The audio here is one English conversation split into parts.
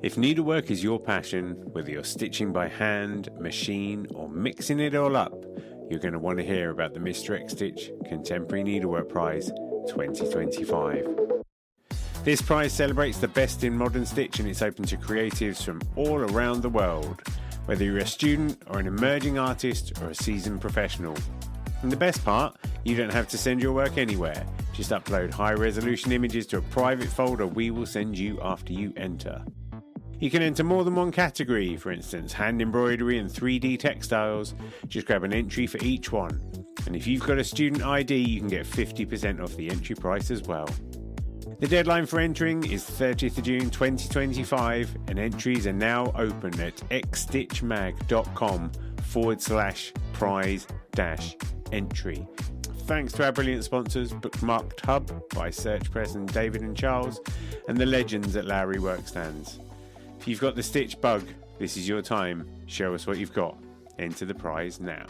If needlework is your passion, whether you're stitching by hand, machine, or mixing it all up, you're going to want to hear about the Mr. X Stitch Contemporary Needlework Prize 2025. This prize celebrates the best in modern stitch, and it's open to creatives from all around the world, whether you're a student or an emerging artist or a seasoned professional. And the best part, you don't have to send your work anywhere. Just upload high-resolution images to a private folder we will send you after you enter. You can enter more than one category, for instance, hand embroidery and 3D textiles. Just grab an entry for each one. And if you've got a student ID, you can get 50% off the entry price as well. The deadline for entering is 30th of June 2025, and entries are now open at xstitchmag.com/prize-entry. Thanks to our brilliant sponsors, Bookmarked Hub by Search Press and David and Charles, and the legends at Lowry Workstands. If you've got the stitch bug, this is your time. Show us what you've got. Enter the prize now.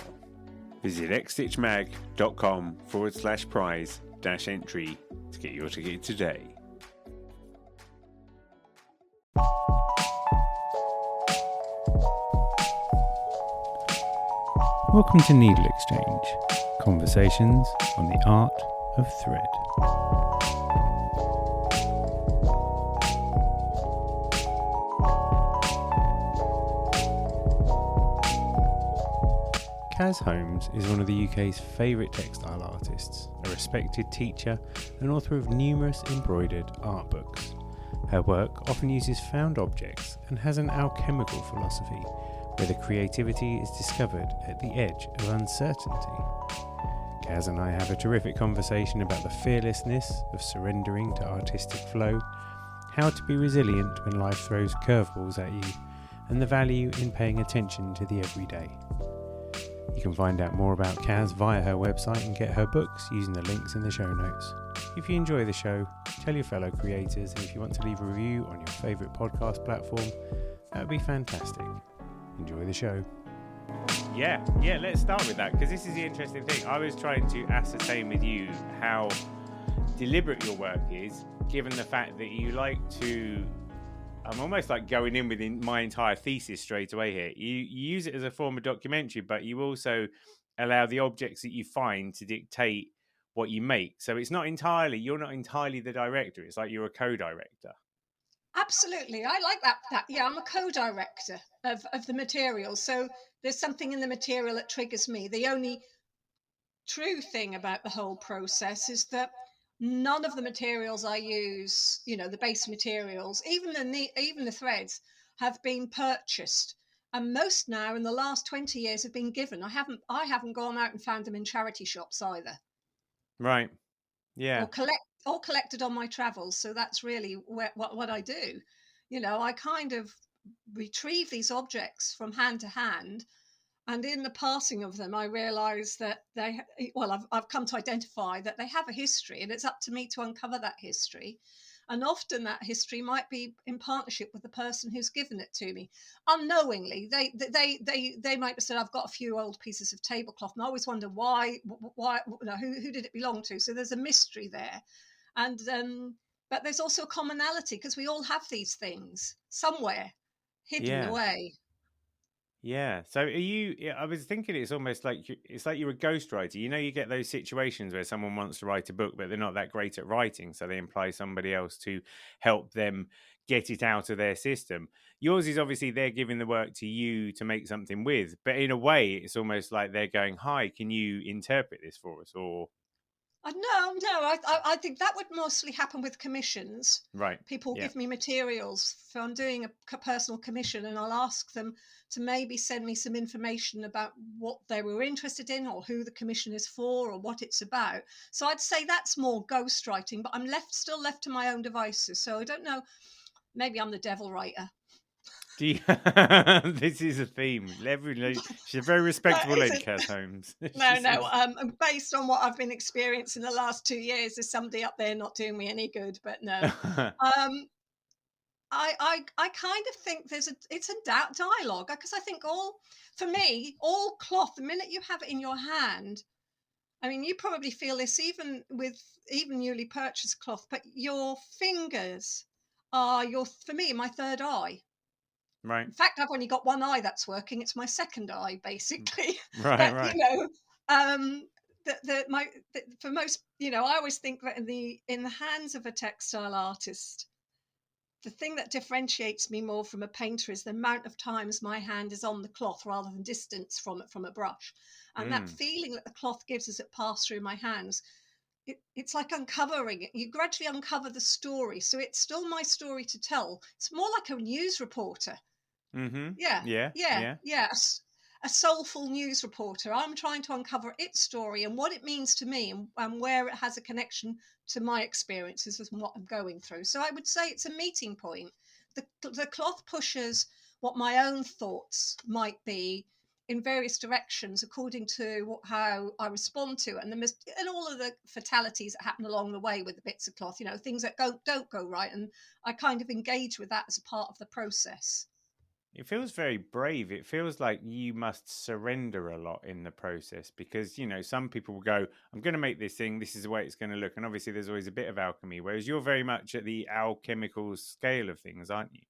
Visit xstitchmag.com/prize-entry to get your ticket today. Welcome to NeedleXChange, conversations on the art of thread. Cas Holmes is one of the UK's favourite textile artists, a respected teacher and author of numerous embroidered art books. Her work often uses found objects and has an alchemical philosophy, where the creativity is discovered at the edge of uncertainty. Cas and I have a terrific conversation about the fearlessness of surrendering to artistic flow, how to be resilient when life throws curveballs at you, and the value in paying attention to the everyday. You can find out more about Cas via her website and get her books using the links in the show notes. If you enjoy the show, tell your fellow creators, and if you want to leave a review on your favourite podcast platform, that would be fantastic. Enjoy the show. Yeah, let's start with that, because this is the interesting thing. I was trying to ascertain with you how deliberate your work is, given the fact that you like to... I'm almost like going in with my entire thesis straight away here. You use it as a form of documentary, but you also allow the objects that you find to dictate what you make. So you're not entirely the director. It's like you're a co-director. Absolutely. I like that. Yeah, I'm a co-director of the material. So there's something in the material that triggers me. The only true thing about the whole process is that none of the materials I use, the base materials, even the threads, have been purchased. And most now in the last 20 years have been given. I haven't gone out and found them in charity shops either. Right. Yeah. Or collected on my travels. So that's really what I do. I kind of retrieve these objects from hand to hand. And in the passing of them, I realise that I've come to identify that they have a history, and it's up to me to uncover that history. And often that history might be in partnership with the person who's given it to me. Unknowingly, they might have said, I've got a few old pieces of tablecloth, and I always wonder why who did it belong to? So there's a mystery there. And but there's also a commonality, because we all have these things somewhere hidden away. Yeah. So I was thinking it's almost like you're a ghostwriter. You get those situations where someone wants to write a book, but they're not that great at writing. So they employ somebody else to help them get it out of their system. Yours is obviously they're giving the work to you to make something with. But in a way, it's almost like they're going, hi, can you interpret this for us? Or... No. I think that would mostly happen with commissions. Right. People give me materials. So I'm doing a personal commission, and I'll ask them to maybe send me some information about what they were interested in, or who the commission is for, or what it's about. So I'd say that's more ghostwriting, but I'm still left to my own devices. So I don't know. Maybe I'm the devil writer. This is a theme. She's a very respectable lady, Cas Holmes. No. Based on what I've been experiencing the last 2 years, there's somebody up there not doing me any good. But no, I kind of think it's a dialogue, because I think all cloth, the minute you have it in your hand, I mean, you probably feel this even with newly purchased cloth, but your fingers are for me, my third eye. Right. In fact, I've only got one eye that's working. It's my second eye, basically. Right. But Right. for most, I always think that in the hands of a textile artist, the thing that differentiates me more from a painter is the amount of times my hand is on the cloth rather than distance from a brush, and that Mm. feeling that the cloth gives as it passes through my hands. It's like uncovering it. You gradually uncover the story, so it's still my story to tell. It's more like a news reporter. Mm-hmm. Yeah, Yeah. yeah, Yeah. yeah. A soulful news reporter. I'm trying to uncover its story and what it means to me, and where it has a connection to my experiences and what I'm going through. So I would say it's a meeting point. The cloth pushes what my own thoughts might be in various directions according to how I respond to it, and all of the fatalities that happen along the way with the bits of cloth. Things that don't go right, and I kind of engage with that as a part of the process. It feels very brave. It feels like you must surrender a lot in the process because, some people will go, I'm going to make this thing. This is the way it's going to look. And obviously, there's always a bit of alchemy, whereas you're very much at the alchemical scale of things, aren't you?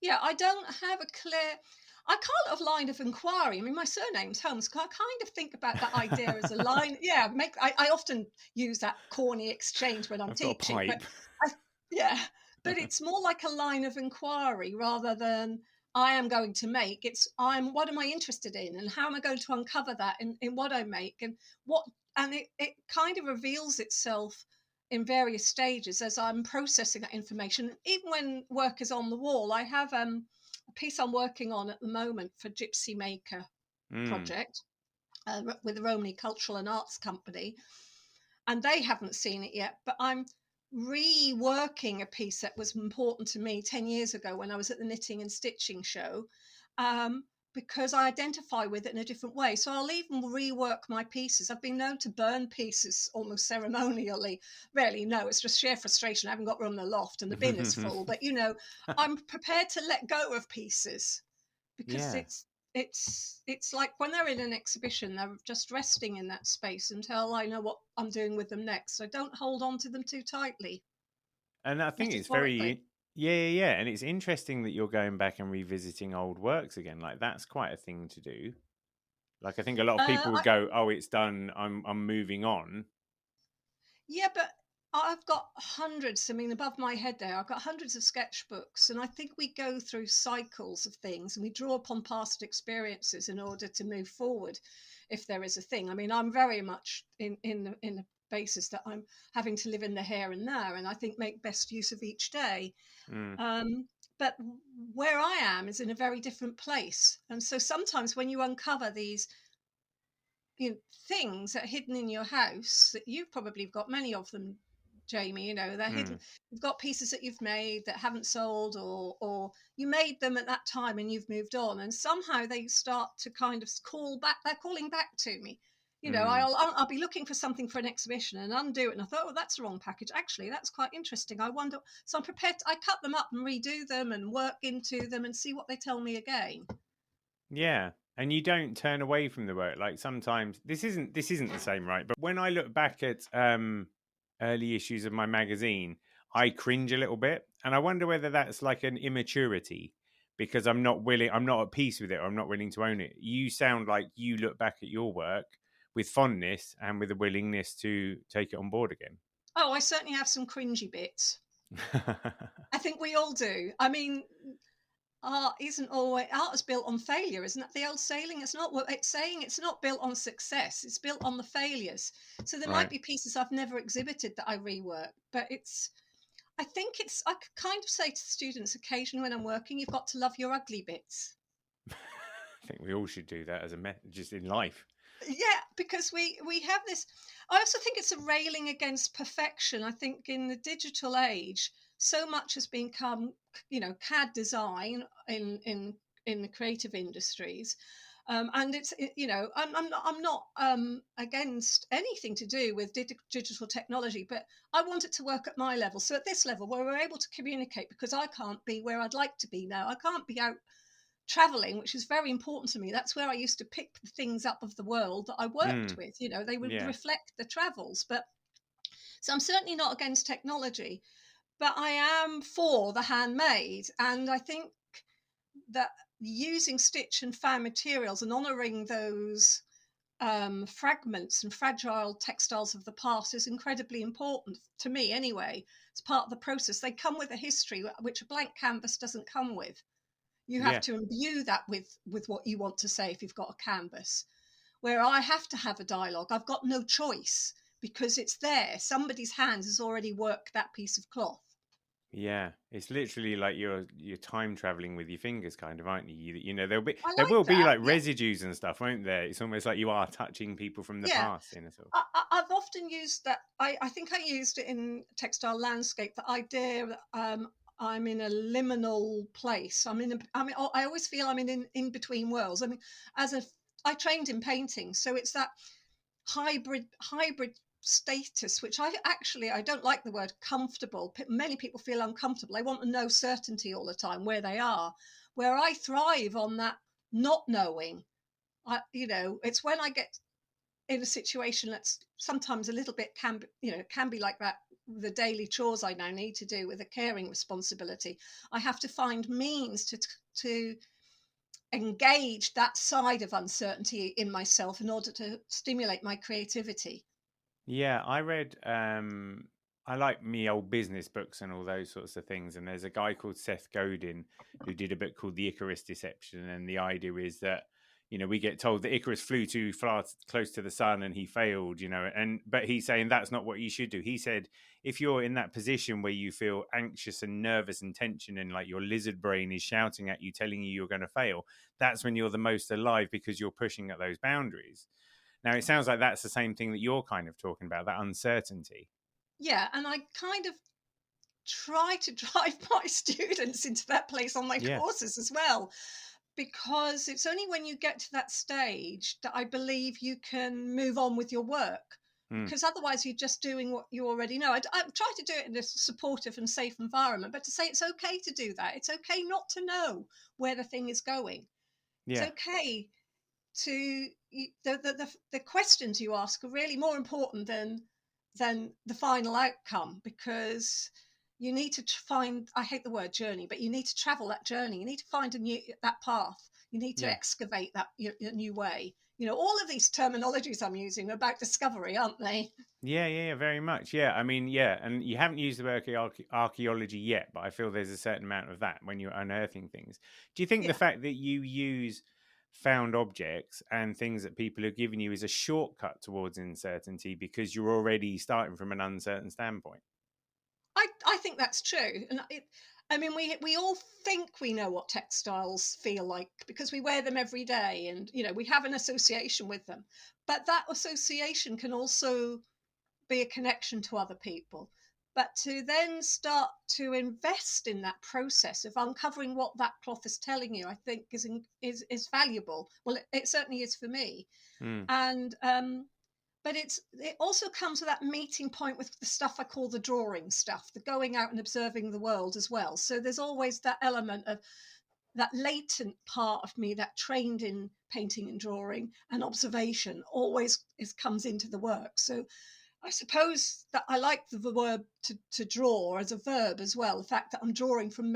Yeah, I don't have a clear. I call it a line of inquiry. I mean, my surname's Holmes. I kind of think about that idea as a line. Yeah, I often use that corny exchange when I'm I've got a teaching, but pipe. I, yeah, but it's more like a line of inquiry rather than I am going to make. What am I interested in, and how am I going to uncover that in what I make, and it kind of reveals itself in various stages as I'm processing that information. Even when work is on the wall, I have a piece I'm working on at the moment for Gypsy Maker Mm. project with the Romany Cultural and Arts Company, and they haven't seen it yet. But I'm reworking a piece that was important to me 10 years ago when I was at the Knitting and Stitching show. Um, because I identify with it in a different way. So I'll even rework my pieces. I've been known to burn pieces almost ceremonially. Rarely, no, it's just sheer frustration. I haven't got room in the loft and the bin is full. But, I'm prepared to let go of pieces because Yeah. it's like when they're in an exhibition, they're just resting in that space until I know what I'm doing with them next. So don't hold on to them too tightly, And I think it's metaphorically. yeah. And it's interesting that you're going back and revisiting old works again. Like, that's quite a thing to do. Like, I think a lot of people would I, go, "Oh, it's done. I'm moving on." Yeah, but I've got hundreds. I mean, above my head there, I've got hundreds of sketchbooks, and I think we go through cycles of things, and we draw upon past experiences in order to move forward, if there is a thing. I mean, I'm very much in the basis that I'm having to live in the here and now, and I think make best use of each day. Mm. Um, but where I am is in a very different place, and so sometimes when you uncover these things that are hidden in your house that you've probably got many of them, Jamie. They're hidden. Mm. You've got pieces that you've made that haven't sold, or you made them at that time and you've moved on, and somehow they start to kind of call back. They're calling back to me. Mm. I'll be looking for something for an exhibition and undo it, and I thought, oh, that's the wrong package. Actually, that's quite interesting. I wonder. So I'm prepared. I cut them up and redo them and work into them and see what they tell me again. Yeah. And you don't turn away from the work. Like, sometimes this isn't the same, right? But when I look back at early issues of my magazine, I cringe a little bit, and I wonder whether that's like an immaturity because I'm not at peace with it, or I'm not willing to own it. You sound like you look back at your work with fondness and with a willingness to take it on board again. Oh, I certainly have some cringy bits. I think we all do. I mean, art is built on failure, isn't that the old saying? It's not what it's saying. It's not built on success. It's built on the failures. So there might Right. be pieces I've never exhibited that I rework, but I think I could kind of say to students occasionally when I'm working, you've got to love your ugly bits. I think we all should do that as just in life. Yeah, because we have this. I also think it's a railing against perfection. I think in the digital age, so much has become, CAD design in the creative industries. And I'm not against anything to do with digital technology, but I want it to work at my level. So at this level, where we're able to communicate, because I can't be where I'd like to be now. I can't be out traveling, which is very important to me. That's where I used to pick the things up of the world that I worked Mm. with. They would Yeah. reflect the travels. But so I'm certainly not against technology, but I am for the handmade. And I think that using stitch and fan materials and honouring those fragments and fragile textiles of the past is incredibly important to me anyway. It's part of the process. They come with a history which a blank canvas doesn't come with. You have Yeah. to imbue that with what you want to say if you've got a canvas. Where I have to have a dialogue, I've got no choice because it's there. Somebody's hands has already worked that piece of cloth. Yeah, it's literally like you're time traveling with your fingers, kind of, aren't you? You know, I there like will be that. like Yeah, residues and stuff, won't there? It's almost like you are touching people from the yeah. past in a sort of. I've often used that. I think I used it in textile landscape. The idea that I'm in a liminal place. I always feel I'm in between worlds. I mean, I trained in painting, so it's that hybrid status, which I don't like the word comfortable. Many people feel uncomfortable. They want to know certainty all the time where they are. Where I thrive on that not knowing. It's when I get in a situation that's sometimes a little bit can be like that. The daily chores I now need to do with a caring responsibility, I have to find means to engage that side of uncertainty in myself in order to stimulate my creativity. Yeah, I read I like me old business books and all those sorts of things. And there's a guy called Seth Godin who did a book called The Icarus Deception. And the idea is that, you know, we get told that Icarus flew too far close to the sun and he failed, you know, but he's saying that's not what you should do. He said, if you're in that position where you feel anxious and nervous and tension and like your lizard brain is shouting at you, telling you you're going to fail, that's when you're the most alive because you're pushing at those boundaries. Now, it sounds like that's the same thing that you're kind of talking about, that uncertainty. Yeah, and I kind of try to drive my students into that place on my Yeah. courses as well, because it's only when you get to that stage that I believe you can move on with your work. Mm. Because otherwise, you're just doing what you already know. I try to do it in a supportive and safe environment, but to say it's okay to do that, it's okay not to know where the thing is going. It's Yeah. okay to the questions you ask are really more important than the final outcome, because you need to find, I hate the word journey, but you need to travel that journey. You need to find that path. You need to Yeah. excavate that your new way. All of these terminologies I'm using are about discovery, aren't they? Yeah, very much. Yeah, I mean, yeah, and you haven't used the word archaeology yet, but I feel there's a certain amount of that when you're unearthing things. Do you think the Yeah. fact that you use found objects and things that people have given you is a shortcut towards uncertainty because you're already starting from an uncertain standpoint? I think that's true. And I mean, we all think we know what textiles feel like because we wear them every day, and we have an association with them. But that association can also be a connection to other people. But to then start to invest in that process of uncovering what that cloth is telling you, I think is valuable. Well, it certainly is for me. Mm. And but it also comes to that meeting point with the stuff I call the drawing stuff, the going out and observing the world as well. So there's always that element of that latent part of me that trained in painting and drawing and observation always comes into the work. So I suppose that I like the verb to draw as a verb as well. The fact that I'm drawing from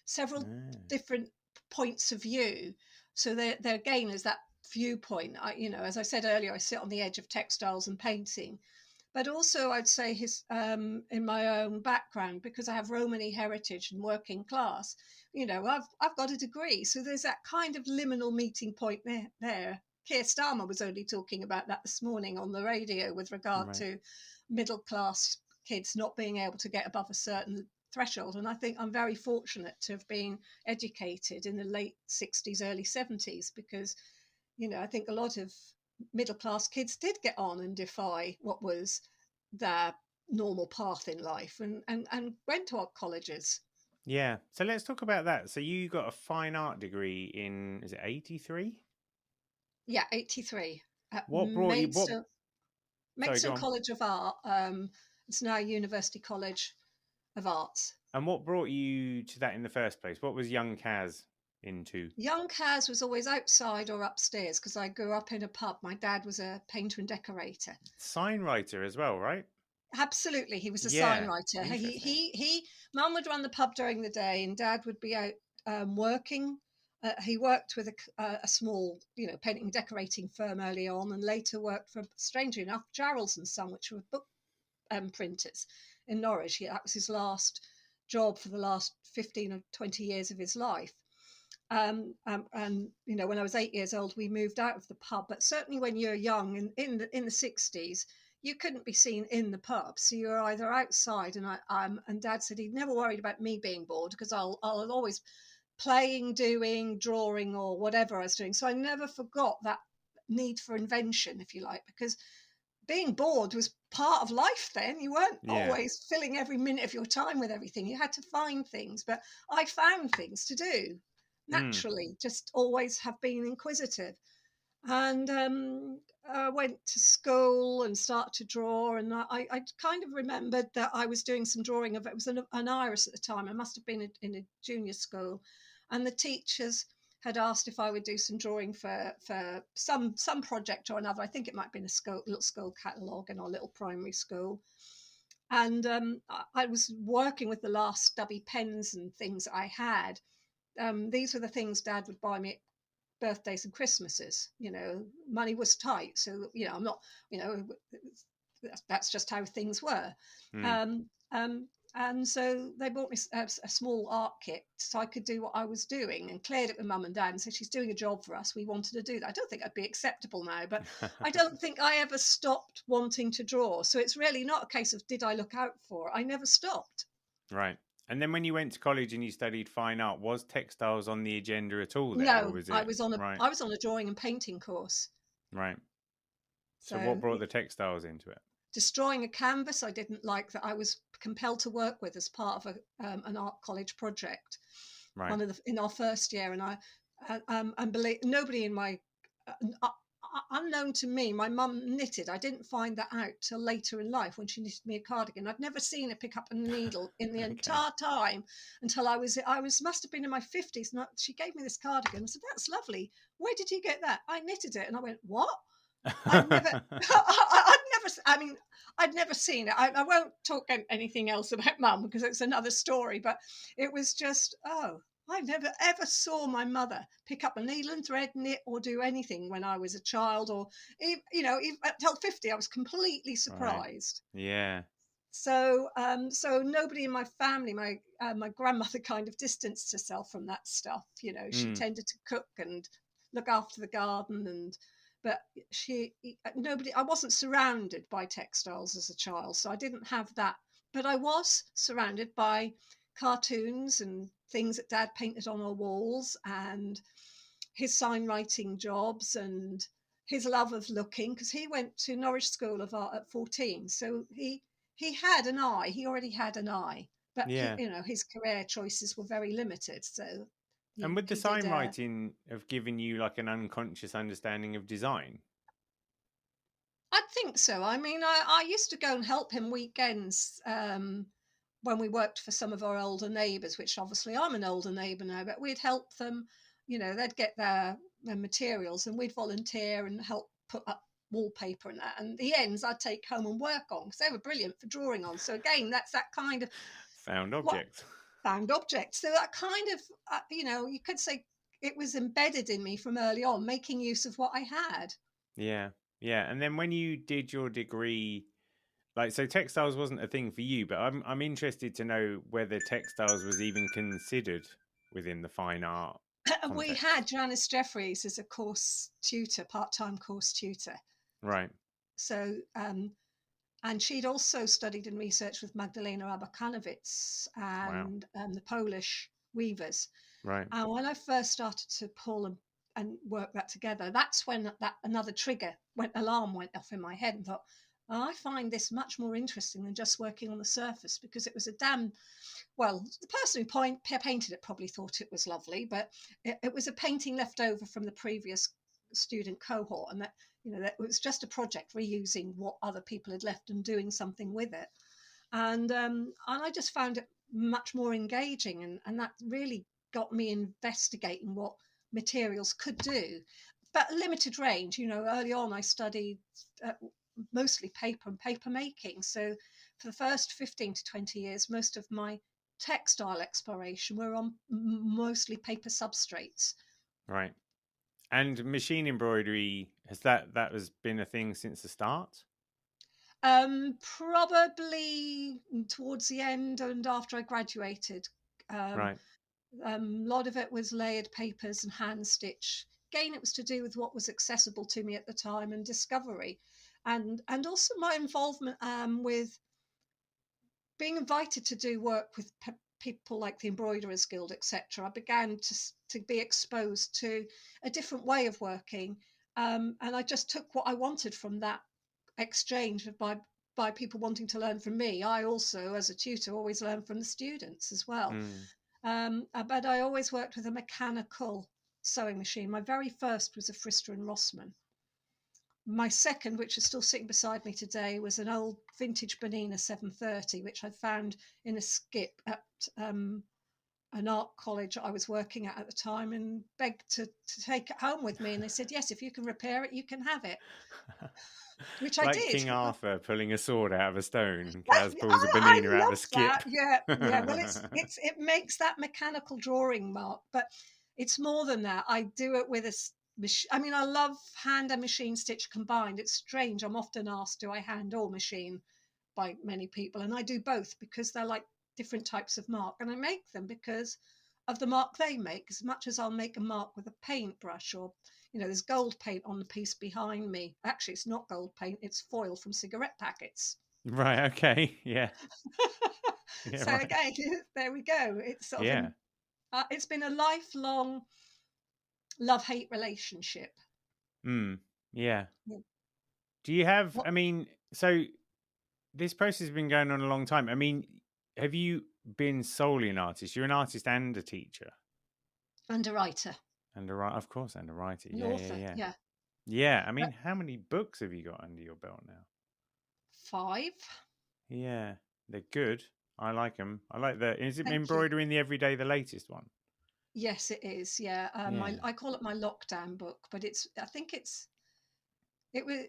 several Ah. different points of view. So there again is that viewpoint. As I said earlier, I sit on the edge of textiles and painting, but also I'd say in my own background, because I have Romani heritage and working class. I've got a degree, so there's that kind of liminal meeting point there. Keir Starmer was only talking about that this morning on the radio with regard Right. to middle class kids not being able to get above a certain threshold. And I think I'm very fortunate to have been educated in the late 60s, early 70s, because, I think a lot of middle class kids did get on and defy what was their normal path in life and went to art colleges. Yeah. So let's talk about that. So you got a fine art degree in, is it 83? Yeah, 83 at What brought you, what, sorry, go Maidstone on. College of Art. It's now University College of Arts. And what brought you to that in the first place? What was Young Cas into? Young Cas was always outside or upstairs because I grew up in a pub. My dad was a painter and decorator. Sign writer as well, right? Absolutely, he was a sign Yeah, writer. interesting. Mum would run the pub during the day, and Dad would be out working. He worked with a small, painting and decorating firm early on, and later worked for, strangely enough, Jarrells and Son, which were book printers in Norwich. That was his last job for the last 15 or 20 years of his life. And when I was 8 years old, we moved out of the pub. But certainly, when you're young in the 60s, you couldn't be seen in the pub, so you were either outside. And Dad said he'd never worried about me being bored because I'll always playing, doing, drawing, or whatever I was doing. So I never forgot that need for invention, if you like, because being bored was part of life then. You weren't Yeah. always filling every minute of your time with everything. You had to find things, but I found things to do naturally, just always have been inquisitive. And I went to school and started to draw. And I kind of remembered that I was doing some drawing of it. Was an iris at the time. I must have been in a junior school. And the teachers had asked if I would do some drawing for some project or another. I think it might have been little school catalogue in our little primary school. And I was working with the last stubby pens and things I had. These were the things Dad would buy me at birthdays and Christmases. Money was tight, so I'm not. That's just how things were. Mm. And so they bought me a small art kit so I could do what I was doing, and cleared it with Mum and Dad and said, she's doing a job for us, we wanted to do that. I don't think that'd be acceptable now, but I don't think I ever stopped wanting to draw. So it's really not a case of did I look out for it. I never stopped. Right. And then when you went to college and you studied fine art, was textiles on the agenda at all there, or No, was I it was on right? a drawing and painting course. Right. So what So brought the textiles into it? destroying a canvas I didn't like, that I was compelled to work with as part of an art college project. Right. In our first year, and believe nobody in my unknown to me, my mum knitted. I didn't find that out till later in life when she knitted me a cardigan. I'd never seen her pick up a needle in the Okay. entire time until I must have been in my 50s. And she gave me this cardigan. I said, "That's lovely. Where did you get that?" I knitted it, and I went, "What?" I'd never, I'd never seen it. I won't talk anything else about Mum because it's another story, but it was just, I never ever saw my mother pick up a needle and thread, knit, or do anything when I was a child, or, even until 50, I was completely Right. surprised. Yeah. So nobody in my family, my grandmother kind of distanced herself from that stuff. She tended to cook and look after the garden, but nobody. I wasn't surrounded by textiles as a child, so I didn't have that. But I was surrounded by cartoons and things that Dad painted on our walls, and his sign writing jobs, and his love of looking, because he went to Norwich School of Art at 14, so he had an eye. He already had an eye, but Yeah. his career choices were very limited. So And would the he did. sign writing have given you like an unconscious understanding of design? I think so. I mean, I used to go and help him weekends when we worked for some of our older neighbours, which obviously I'm an older neighbour now, but we'd help them. They'd get their materials and we'd volunteer and help put up wallpaper and that. And the ends I'd take home and work on because they were brilliant for drawing on. So again, that's that kind of Found what objects. found objects. So that kind of, you could say it was embedded in me from early on, making use of what I had. Yeah. Yeah. And then when you did your degree, like, so textiles wasn't a thing for you, but I'm interested to know whether textiles was even considered within the fine art We context. had Janice Jeffries as a course tutor, part-time course tutor. Right. So, and she'd also studied and researched with Magdalena Abakanowicz Wow. and the Polish weavers. Right. And when I first started to pull and work that together, that's when that another alarm went off in my head, and thought, I find this much more interesting than just working on the surface, because it was the person who painted it probably thought it was lovely, but it was a painting left over from the previous student cohort, and that it was just a project reusing what other people had left and doing something with it. And I just found it much more engaging, and that really got me investigating what materials could do, but a limited range. Early on I studied mostly paper and paper making, so for the first 15 to 20 years, most of my textile exploration were on mostly paper substrates. Right. And machine embroidery, that has been a thing since the start? Probably towards the end and after I graduated. Um, Right. a lot of it was layered papers and hand stitch. Again, it was to do with what was accessible to me at the time and discovery, and also my involvement with being invited to do work with people like the Embroiderers Guild, etc. I began to be exposed to a different way of working, and I just took what I wanted from that exchange by people wanting to learn from me. I also, as a tutor, always learn from the students as well. Mm. But I always worked with a mechanical sewing machine. My very first was a Frister and Rossmann. My second, which is still sitting beside me today, was an old vintage Bernina 730, which I found in a skip at an art college I was working at the time, and begged to take it home with me. And they said, yes, if you can repair it, you can have it, which I Like did. King Arthur pulling a sword out of a stone, and Cas pulls a I Bernina out of a love that. skip. Yeah, yeah. Well, it makes that mechanical drawing mark, but it's more than that. I do it with a machine. I mean, I love hand and machine stitch combined. It's strange. I'm often asked, do I hand or machine by many people, and I do both because they're like different types of mark, and I make them because of the mark they make. As much as I'll make a mark with a paintbrush, or there's gold paint on the piece behind me. Actually, it's not gold paint; it's foil from cigarette packets. Right. Okay. Yeah. Yeah. So Right. again, there we go. It's sort of Yeah. it's been a lifelong love-hate relationship. Yeah. Yeah. Do you have? What I mean, so this process has been going on a long time. I mean, have you been solely an artist? You're an artist and a teacher, underwriter, and a writer, of course, and a writer. an Yeah. Yeah. author, Yeah. yeah. Yeah. I But mean, how many books have you got under your belt now? 5. Yeah, they're good. I like them. I like the. Is it Thank you. embroidery in the everyday, the latest one? Yes, it is. Yeah, Yeah. I call it my lockdown book, but I think it was.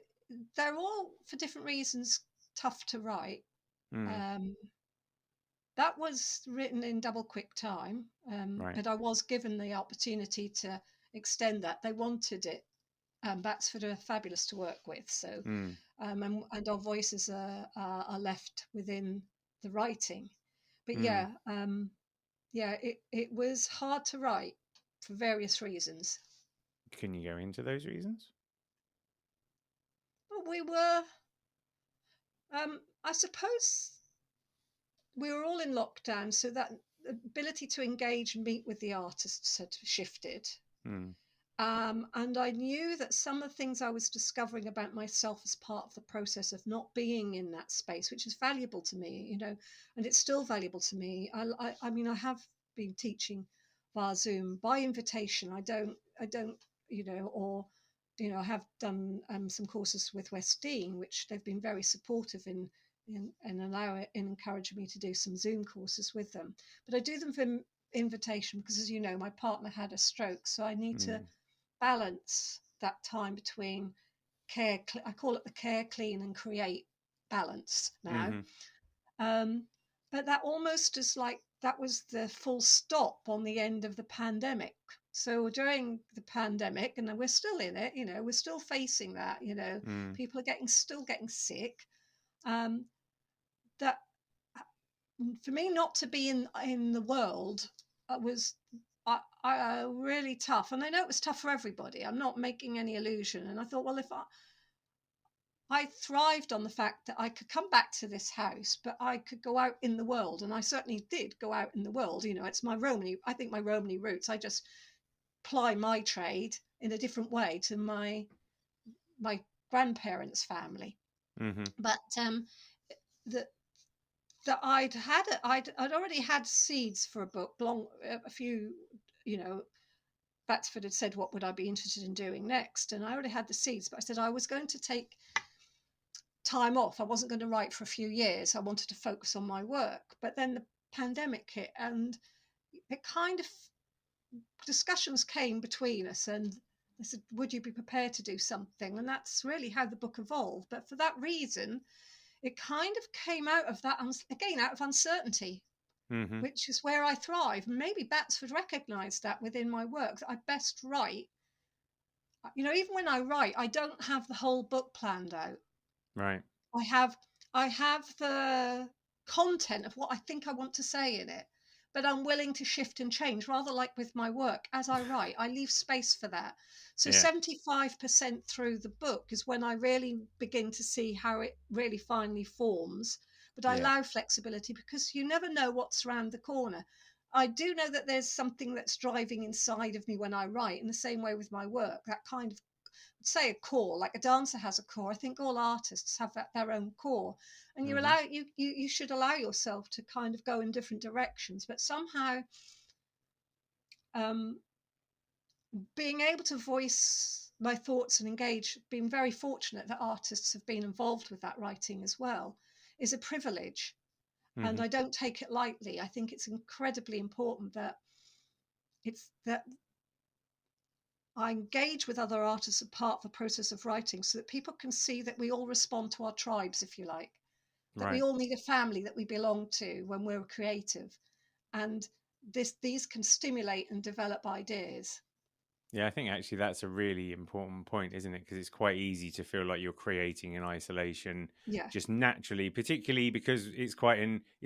They're all for different reasons tough to write. Mm, Um, that was written in double quick time, right. but I was given the opportunity to extend that. They wanted it. Batsford are fabulous to work with, so Mm, and our voices are left within the writing. But mm. yeah, it was hard to write for various reasons. Can you go into those reasons? But we were, I suppose, we were all in lockdown, so that ability to engage and meet with the artists had shifted. Mm, And I knew that some of the things I was discovering about myself as part of the process of not being in that space, which is valuable to me, and it's still valuable to me. I mean, I have been teaching via Zoom by invitation. I don't, or, I have done some courses with West Dean, which they've been very supportive in encouraging me to do some Zoom courses with them. But I do them for invitation because, as you know, my partner had a stroke, so I need to mm, balance that time between care. I call it the care, clean, and create balance now. mm-hmm. Um, but that almost is like that was the full stop on the end of the pandemic. So during the pandemic, and we're still in it, we're still facing that. Mm, People are still getting sick. Um, that for me not to be in the world was really tough, and I know it was tough for everybody. I'm not making any illusion, and I thought, well, if I thrived on the fact that I could come back to this house, but I could go out in the world, and I certainly did go out in the world. It's my Romany. I think my Romany roots. I just ply my trade in a different way to my grandparents' family, mm-hmm. but the that I'd already had seeds for a book a few, Batsford had said, what would I be interested in doing next? And I already had the seeds, but I said I was going to take time off. I wasn't going to write for a few years. I wanted to focus on my work. But then the pandemic hit, and it kind of discussions came between us, and I said, would you be prepared to do something? And that's really how the book evolved. But for that reason, it kind of came out of that, again, out of uncertainty, Mm-hmm. which is where I thrive. Maybe Batsford recognised that within my work, that I best write. Even when I write, I don't have the whole book planned out. Right. I have the content of what I think I want to say in it, but I'm willing to shift and change, rather like with my work. As I write, I leave space for that. So Yeah. 75% through the book is when I really begin to see how it really finally forms. But I Yeah. allow flexibility because you never know what's around the corner. I do know that there's something that's driving inside of me when I write, in the same way with my work, that kind of, say, a core, like a dancer has a core. I think all artists have their own core, and Mm-hmm. you should allow yourself to kind of go in different directions. But somehow, um, being able to voice my thoughts and engage, being very fortunate that artists have been involved with that writing as well, is a privilege, and Mm-hmm. I don't take it lightly. I think it's incredibly important that I engage with other artists as part of the process of writing, so that people can see that we all respond to our tribes, if you like, that we Right. all need a family that we belong to when we're creative. And these can stimulate and develop ideas. Yeah, I think actually that's a really important point, isn't it? Because it's quite easy to feel like you're creating in isolation Yeah. just naturally, particularly because it's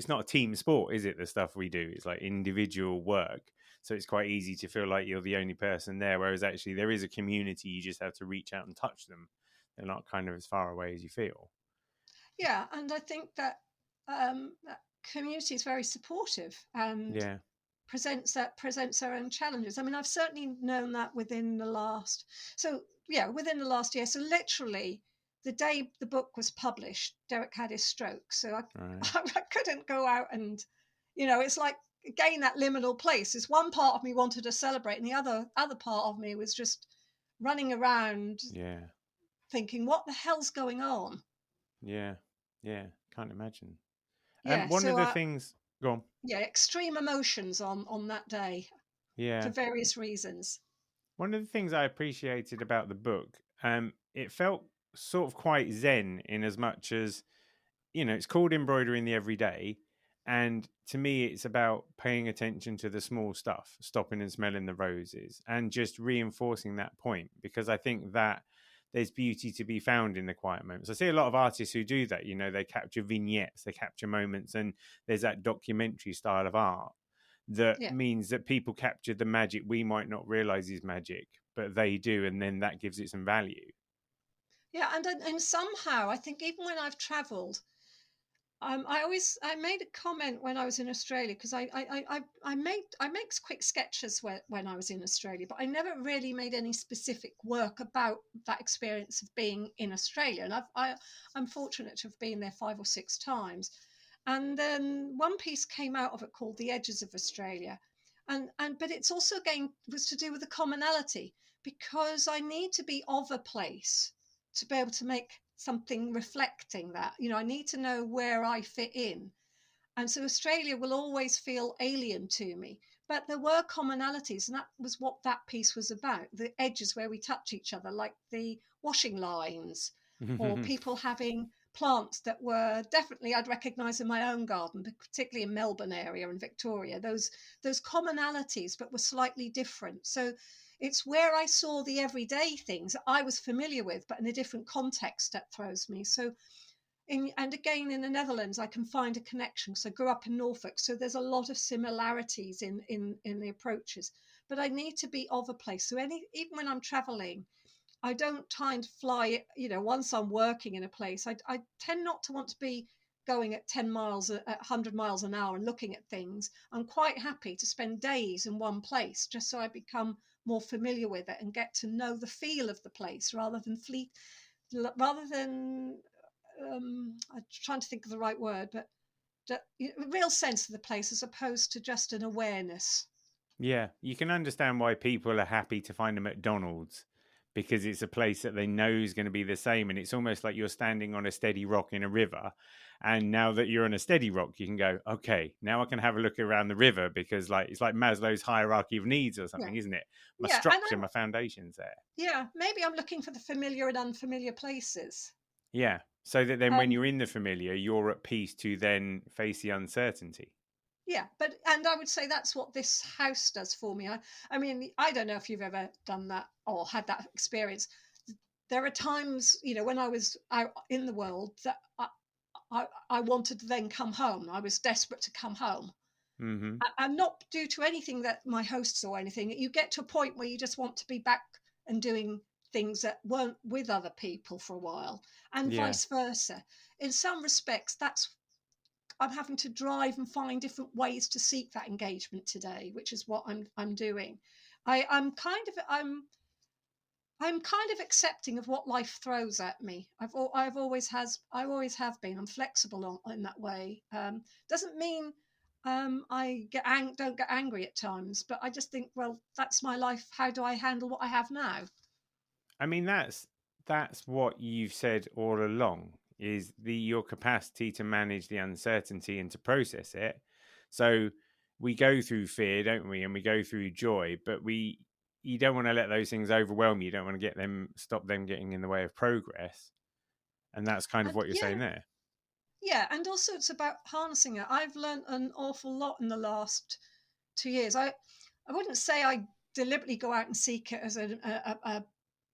not a team sport, is it? The stuff we do, it's like individual work. So it's quite easy to feel like you're the only person there, whereas actually there is a community. You just have to reach out and touch them. They're not kind of as far away as you feel. Yeah. And I think that community is very supportive and Yeah. presents their own challenges. I mean, I've certainly known that within the last year. So literally the day the book was published, Derek had his stroke. So I, Right. I couldn't go out and, it's like, again, that liminal place is, one part of me wanted to celebrate, and the other part of me was just running around Yeah. thinking, what the hell's going on? Yeah. Yeah. Can't imagine. Yeah. One of So the things. Go on. extreme emotions on that day for Yeah. various reasons. One of the things I appreciated about the book, it felt sort of quite zen in as much as, it's called Embroidery in the Everyday. And to me, it's about paying attention to the small stuff, stopping and smelling the roses, and just reinforcing that point, because I think that there's beauty to be found in the quiet moments. I see a lot of artists who do that, they capture vignettes, they capture moments, and there's that documentary style of art that Yeah. means that people capture the magic we might not realize is magic, but they do, and then that gives it some value. Yeah, and somehow I think, even when I've travelled, I made a comment when I was in Australia, because I make quick sketches when I was in Australia, but I never really made any specific work about that experience of being in Australia. And I'm fortunate to have been there 5 or 6 times. And then one piece came out of it called "The Edges of Australia," and but it's also, again, was to do with the commonality, because I need to be of a place to be able to make something reflecting that. I need to know where I fit in. And so Australia will always feel alien to me. But there were commonalities, and that was what that piece was about: the edges where we touch each other, like the washing lines, or people having plants that were definitely I'd recognise in my own garden, particularly in Melbourne area and Victoria. Those commonalities, but were slightly different. So it's where I saw the everyday things that I was familiar with, but in a different context, that throws me. So and again, in the Netherlands, I can find a connection. So I grew up in Norfolk, so there's a lot of similarities in the approaches. But I need to be of a place. So even when I'm traveling, I don't try to fly. Once I'm working in a place, I tend not to want to be going at 10 miles, at 100 miles an hour and looking at things. I'm quite happy to spend days in one place, just so I become more familiar with it and get to know the feel of the place, rather than I'm trying to think of the right word, but a real sense of the place, as opposed to just an awareness. Yeah, you can understand why people are happy to find a McDonald's, because it's a place that they know is going to be the same. And it's almost like you're standing on a steady rock in a river. And now that you're on a steady rock, you can go, okay, now I can have a look around the river, because it's like Maslow's hierarchy of needs or Yeah, something, isn't it? My yeah, and structure, my foundation's there. maybe I'm looking for the familiar and unfamiliar places. Yeah. So that then when Um, you're in the familiar, you're at peace to then face the uncertainty. yeah, and I would say that's what this house does for me. I mean, I don't know if you've ever done that or had that experience. There are times, when I was out in the world that I wanted to then come home. I was desperate to come home. Mm-hmm. And not due to anything that my hosts or anything. You get to a point where you just want to be back and doing things that weren't with other people for a while, and Yeah. vice versa. In some respects, that's I'm having to drive and find different ways to seek that engagement today, which is what I'm doing. I'm kind of accepting of what life throws at me. I always have been. I'm flexible in that way. Doesn't mean I don't get angry at times, but I just think, well, that's my life. How do I handle what I have now? I mean, that's what you've said all along, is your capacity to manage the uncertainty and to process it. So we go through fear, don't we? And we go through joy, but you don't want to let those things overwhelm you. You don't want to stop them getting in the way of progress. And that's kind of And what you're saying there. yeah, and also it's about harnessing it. I've learned an awful lot in the last 2 years. I wouldn't say I deliberately go out and seek it as a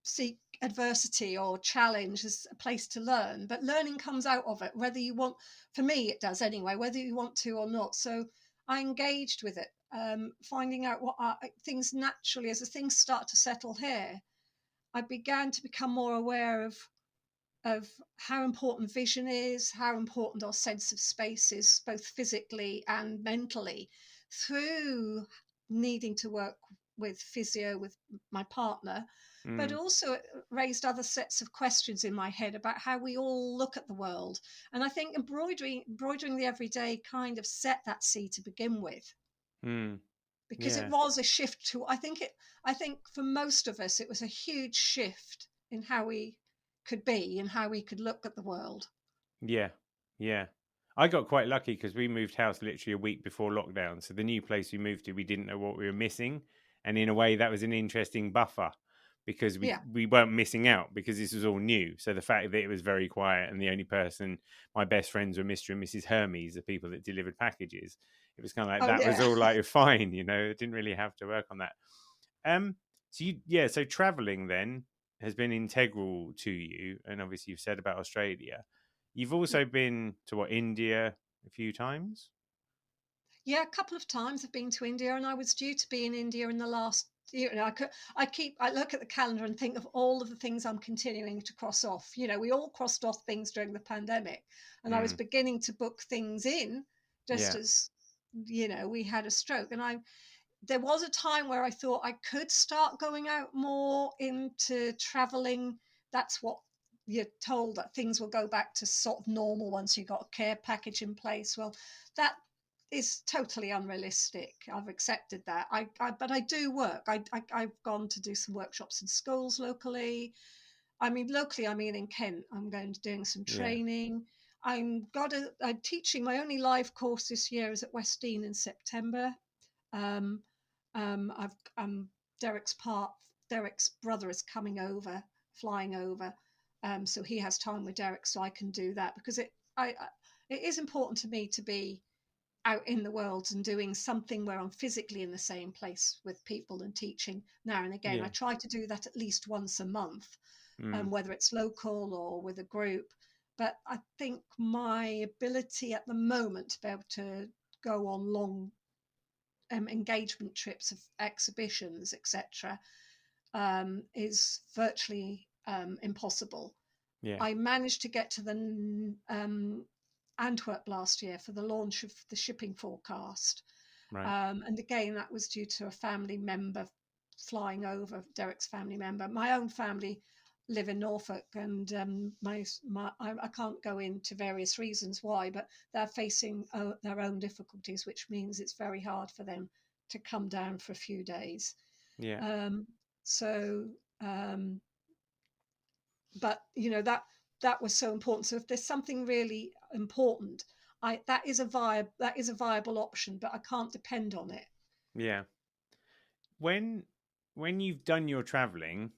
seek adversity or challenge as a place to learn, but learning comes out of it, whether you want, for me it does anyway, whether you want to or not. So I engaged with it, finding out what are things naturally. As the things start to settle here, I began to become more aware of how important vision is, how important our sense of space is, both physically and mentally, through needing to work with physio with my partner, but Mm, also it raised other sets of questions in my head about how we all look at the world. And I think embroidering the everyday kind of set that seed to begin with, mm, because it yeah. was a shift to, I think for most of us it was a huge shift in how we could be and how we could look at the world. Yeah, yeah. I got quite lucky because we moved house literally a week before lockdown. So the new place we moved to, we didn't know what we were missing, and in a way, that was an interesting buffer because we Yeah. we weren't missing out because this was all new. So the fact that it was very quiet and the only person, my best friends were Mr. and Mrs. Hermes, the people that delivered packages. It was kind of like Oh that was yeah. all like fine, Didn't really have to work on that. So traveling then has been integral to you, and obviously you've said about Australia. You've Yeah. also been to India a few times. Yeah, a couple of times I've been to India, and I was due to be in India in the last year. And I look at the calendar and think of all of the things I'm continuing to cross off. We all crossed off things during the pandemic, and I was Mm, beginning to book things in just yeah, as we had a stroke. And there was a time where I thought I could start going out more into traveling. That's what you're told, that things will go back to sort of normal once you've got a care package in place. Well, that is totally unrealistic. I've accepted that. But I do work. I've gone to do some workshops in schools locally. I mean, locally, I mean in Kent. I'm going to doing some yeah, training. I'm teaching. My only live course this year is at Westdean in September. Um, I've Derek's part. Derek's brother is coming over, flying over, so he has time with Derek, so I can do that because it is important to me to be out in the world and doing something where I'm physically in the same place with people and teaching now and again. I yeah, try to do that at least once a month, mm, whether it's local or with a group. But I think my ability at the moment to be able to go on long engagement trips of exhibitions, etc., is virtually impossible. yeah, I managed to get to the Antwerp last year for the launch of the shipping forecast. right, And again, that was due to a family member flying over, Derek's family member. My own family live in Norfolk, and I can't go into various reasons why, but they're facing their own difficulties, which means it's very hard for them to come down for a few days. yeah, Um, so, but that was so important. So if there's something really important, that is a viable option, but I can't depend on it. yeah. When you've done your traveling,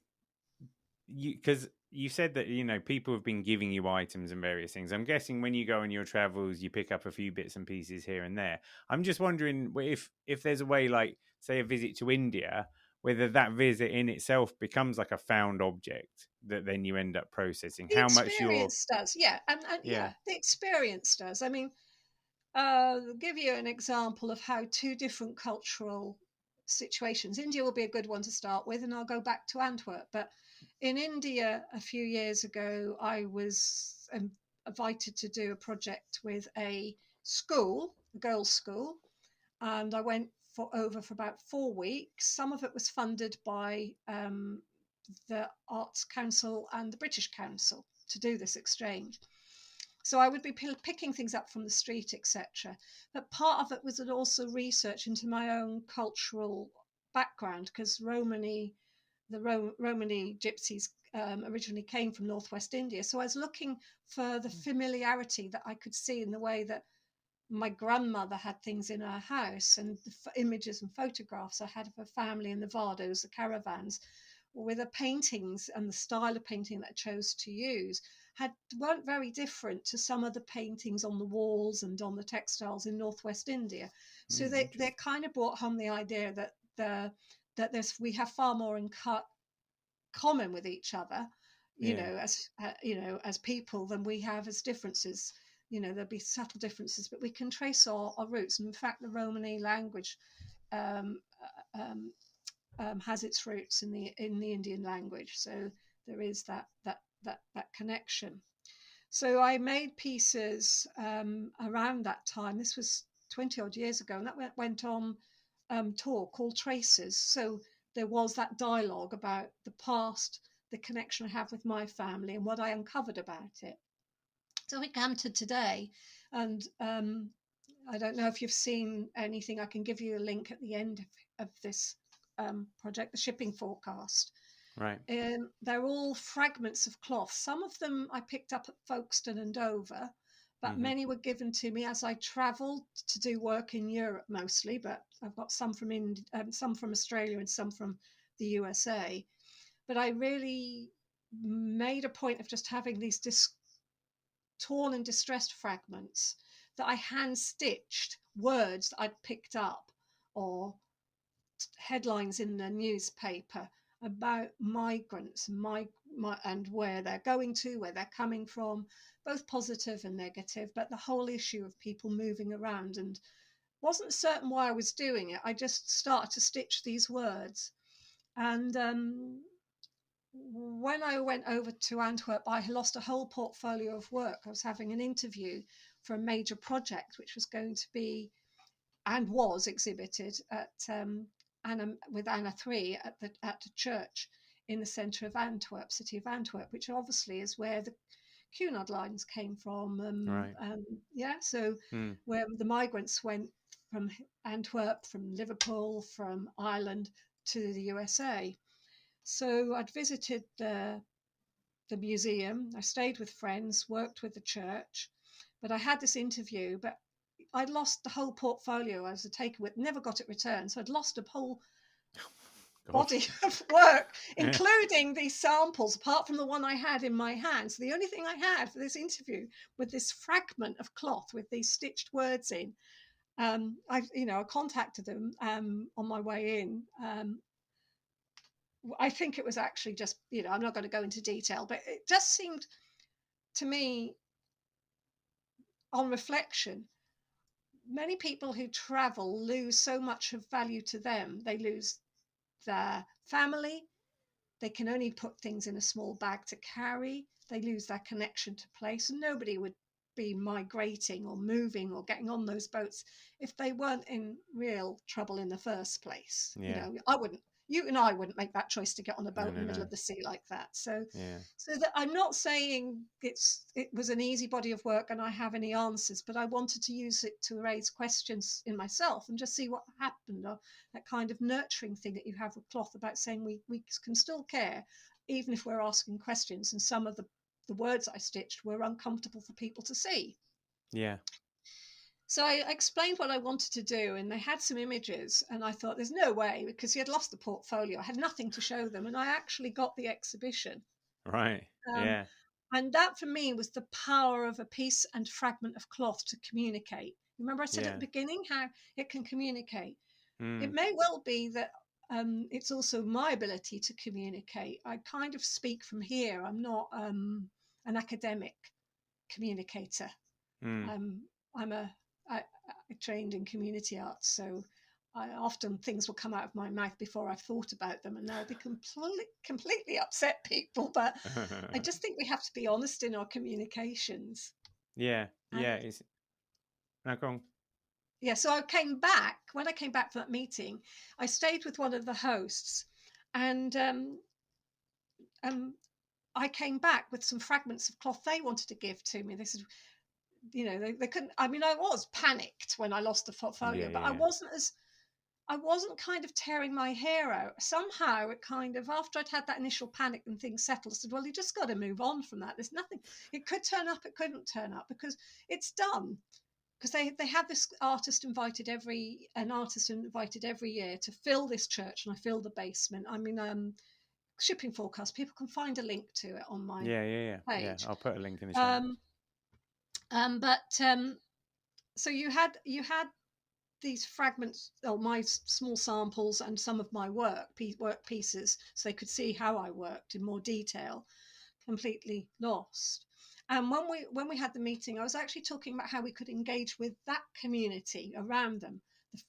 because you said that, you know, people have been giving you items and various things. I'm guessing when you go on your travels, you pick up a few bits and pieces here and there. I'm just wondering if there's a way, like, say, a visit to India, whether that visit in itself becomes like a found object that then you end up processing. The How much you're, experience does, yeah, and yeah, yeah, the experience does. I mean, I'll give you an example of how two different cultural situations. India will be a good one to start with, and I'll go back to Antwerp. But in India, a few years ago, I was invited to do a project with a school, a girls' school, and I went for about 4 weeks. Some of it was funded by the Arts Council and the British Council to do this exchange. So I would be picking things up from the street, etc. But part of it was also research into my own cultural background, because Romani, Romani gypsies originally came from northwest India. So I was looking for the familiarity that I could see in the way that my grandmother had things in her house, and the images and photographs I had of her family and the Vardos, the caravans, with the paintings and the style of painting that I chose to use weren't very different to some of the paintings on the walls and on the textiles in northwest India. So they kind of brought home the idea that we have far more in common with each other, as people, than we have as differences. There'll be subtle differences, but we can trace our roots. And in fact, the Romani language um, um, has its roots in the Indian language. So there is that connection. So I made pieces around that time. This was 20 odd years ago, and that went on tour called Traces. So there was that dialogue about the past, the connection I have with my family, and what I uncovered about it. So we come to today, and I don't know if you've seen anything. I can give you a link at the end of this project, the shipping forecast. right. They're all fragments of cloth. Some of them I picked up at Folkestone and Dover, but many were given to me as I travelled to do work in Europe mostly. But I've got some from some from Australia and some from the USA. But I really made a point of just having these torn and distressed fragments that I hand stitched words that I'd picked up, or headlines in the newspaper about migrants and where they're going to, where they're coming from, both positive and negative, but the whole issue of people moving around. And wasn't certain why I was doing it. I just started to stitch these words. And when I went over to Antwerp, I lost a whole portfolio of work. I was having an interview for a major project, which was going to be and was exhibited at with Anna 3 at the church in the centre of Antwerp, city of Antwerp, which obviously is where the Cunard lines came from. Right. So where the migrants went from Antwerp, from Liverpool, from Ireland to the USA. So I'd visited the museum. I stayed with friends, worked with the church, but I had this interview. But I'd lost the whole portfolio I was taken with, never got it returned. So I'd lost a whole body of work, including these samples, apart from the one I had in my hand. So the only thing I had for this interview was this fragment of cloth with these stitched words in. I contacted them on my way in. I think it was actually just, I'm not going to go into detail, but it just seemed to me, on reflection, many people who travel lose so much of value to them. They lose their family. They can only put things in a small bag to carry. They lose their connection to place. And nobody would be migrating or moving or getting on those boats if they weren't in real trouble in the first place. Yeah. You and I wouldn't make that choice to get on a boat in the middle of the sea like that. So that I'm not saying it was an easy body of work and I have any answers, but I wanted to use it to raise questions in myself and just see what happened, or that kind of nurturing thing that you have with cloth about saying we can still care even if we're asking questions. And some of the words I stitched were uncomfortable for people to see. Yeah. So I explained what I wanted to do, and they had some images, and I thought, there's no way, because he had lost the portfolio. I had nothing to show them, and I actually got the exhibition. Right. Um, Yeah. and that for me was the power of a piece and fragment of cloth to communicate. Remember, I said at the Yeah. beginning how it can communicate. It Mm. may well be that it's also my ability to communicate. I kind of speak from here. I'm not an academic communicator. Mm. I'm I trained in community arts, so I often things will come out of my mouth before I've thought about them, and they'll be completely upset people. But I just think we have to be honest in our communications. Yeah. Yeah. And It's no, go on. yeah, so I came back. When I came back from that meeting, I stayed with one of the hosts, and um, I came back with some fragments of cloth they wanted to give to me. They said, they couldn't. I mean, I was panicked when I lost the Yeah. portfolio, but Yeah. I wasn't kind of tearing my hair out. Somehow it kind of, after I'd had that initial panic and things settled, I said, well, you just got to move on from that. There's nothing, it could turn up, it couldn't turn up because it's done. Because they had this an artist invited every year to fill this church, and I filled the basement. I mean, shipping forecast, people can find a link to it on my Yeah. Yeah. Yeah. Yeah. page. I'll put a link in the show notes. Um, but so you had these fragments or my small samples and some of my work pieces, so they could see how I worked in more detail. Completely lost. And when we had the meeting, I was actually talking about how we could engage with that community around them.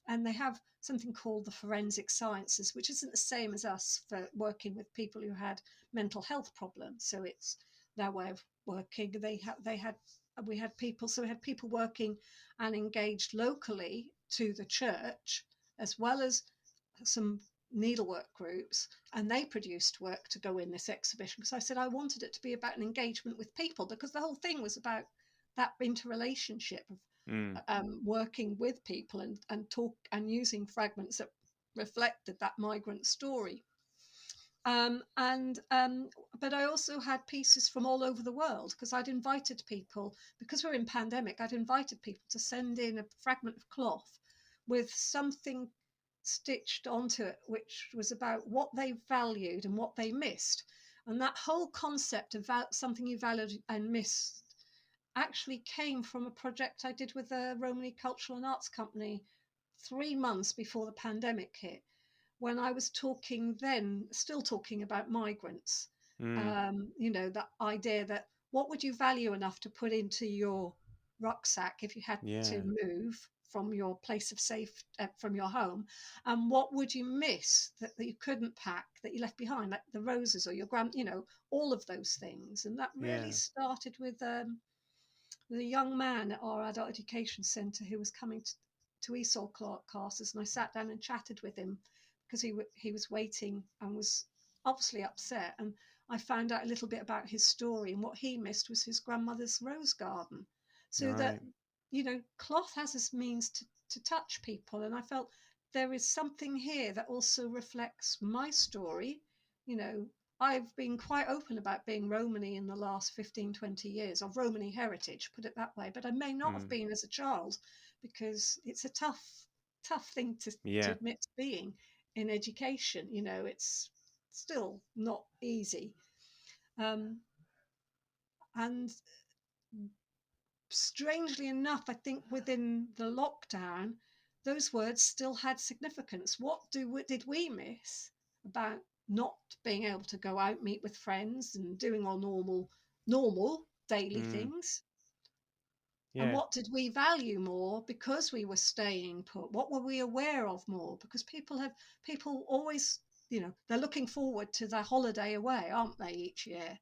And they have something called the forensic sciences, which isn't the same as us for working with people who had mental health problems. So it's their way of working. We had people, so we had people working and engaged locally to the church, as well as some needlework groups, and they produced work to go in this exhibition because I said I wanted it to be about an engagement with people, because the whole thing was about that interrelationship of Mm. working with people and talk and using fragments that reflected that migrant story. And But I also had pieces from all over the world, because I'd invited people, because we're in pandemic, I'd invited people to send in a fragment of cloth with something stitched onto it, which was about what they valued and what they missed. And that whole concept of something you valued and missed actually came from a project I did with a Romani Cultural and Arts Company 3 months before the pandemic hit, when I was still talking about migrants. Mm. That idea that what would you value enough to put into your rucksack if you had to Yeah. move from your place of safe, from your home, and what would you miss that you couldn't pack, that you left behind, like the roses or your all of those things. And that really Yeah. started with the young man at our adult education centre who was coming to ESOL classes, and I sat down and chatted with him because he was waiting and was obviously upset. And I found out a little bit about his story, and what he missed was his grandmother's rose garden. So that, Right. cloth has this means to touch people, and I felt there is something here that also reflects my story. You know, I've been quite open about being Romani in the last 15, 20 years, of Romani heritage, put it that way, but I may not have Mm. been as a child, because it's a tough thing to Yeah. admit to being in education. It's still not easy. Um, and strangely enough, I think within the lockdown, those words still had significance. Did we miss about not being able to go out, meet with friends, and doing our normal daily Mm. things? And Yeah. what did we value more because we were staying put? What were we aware of more? Because people always, they're looking forward to their holiday away, aren't they, each year?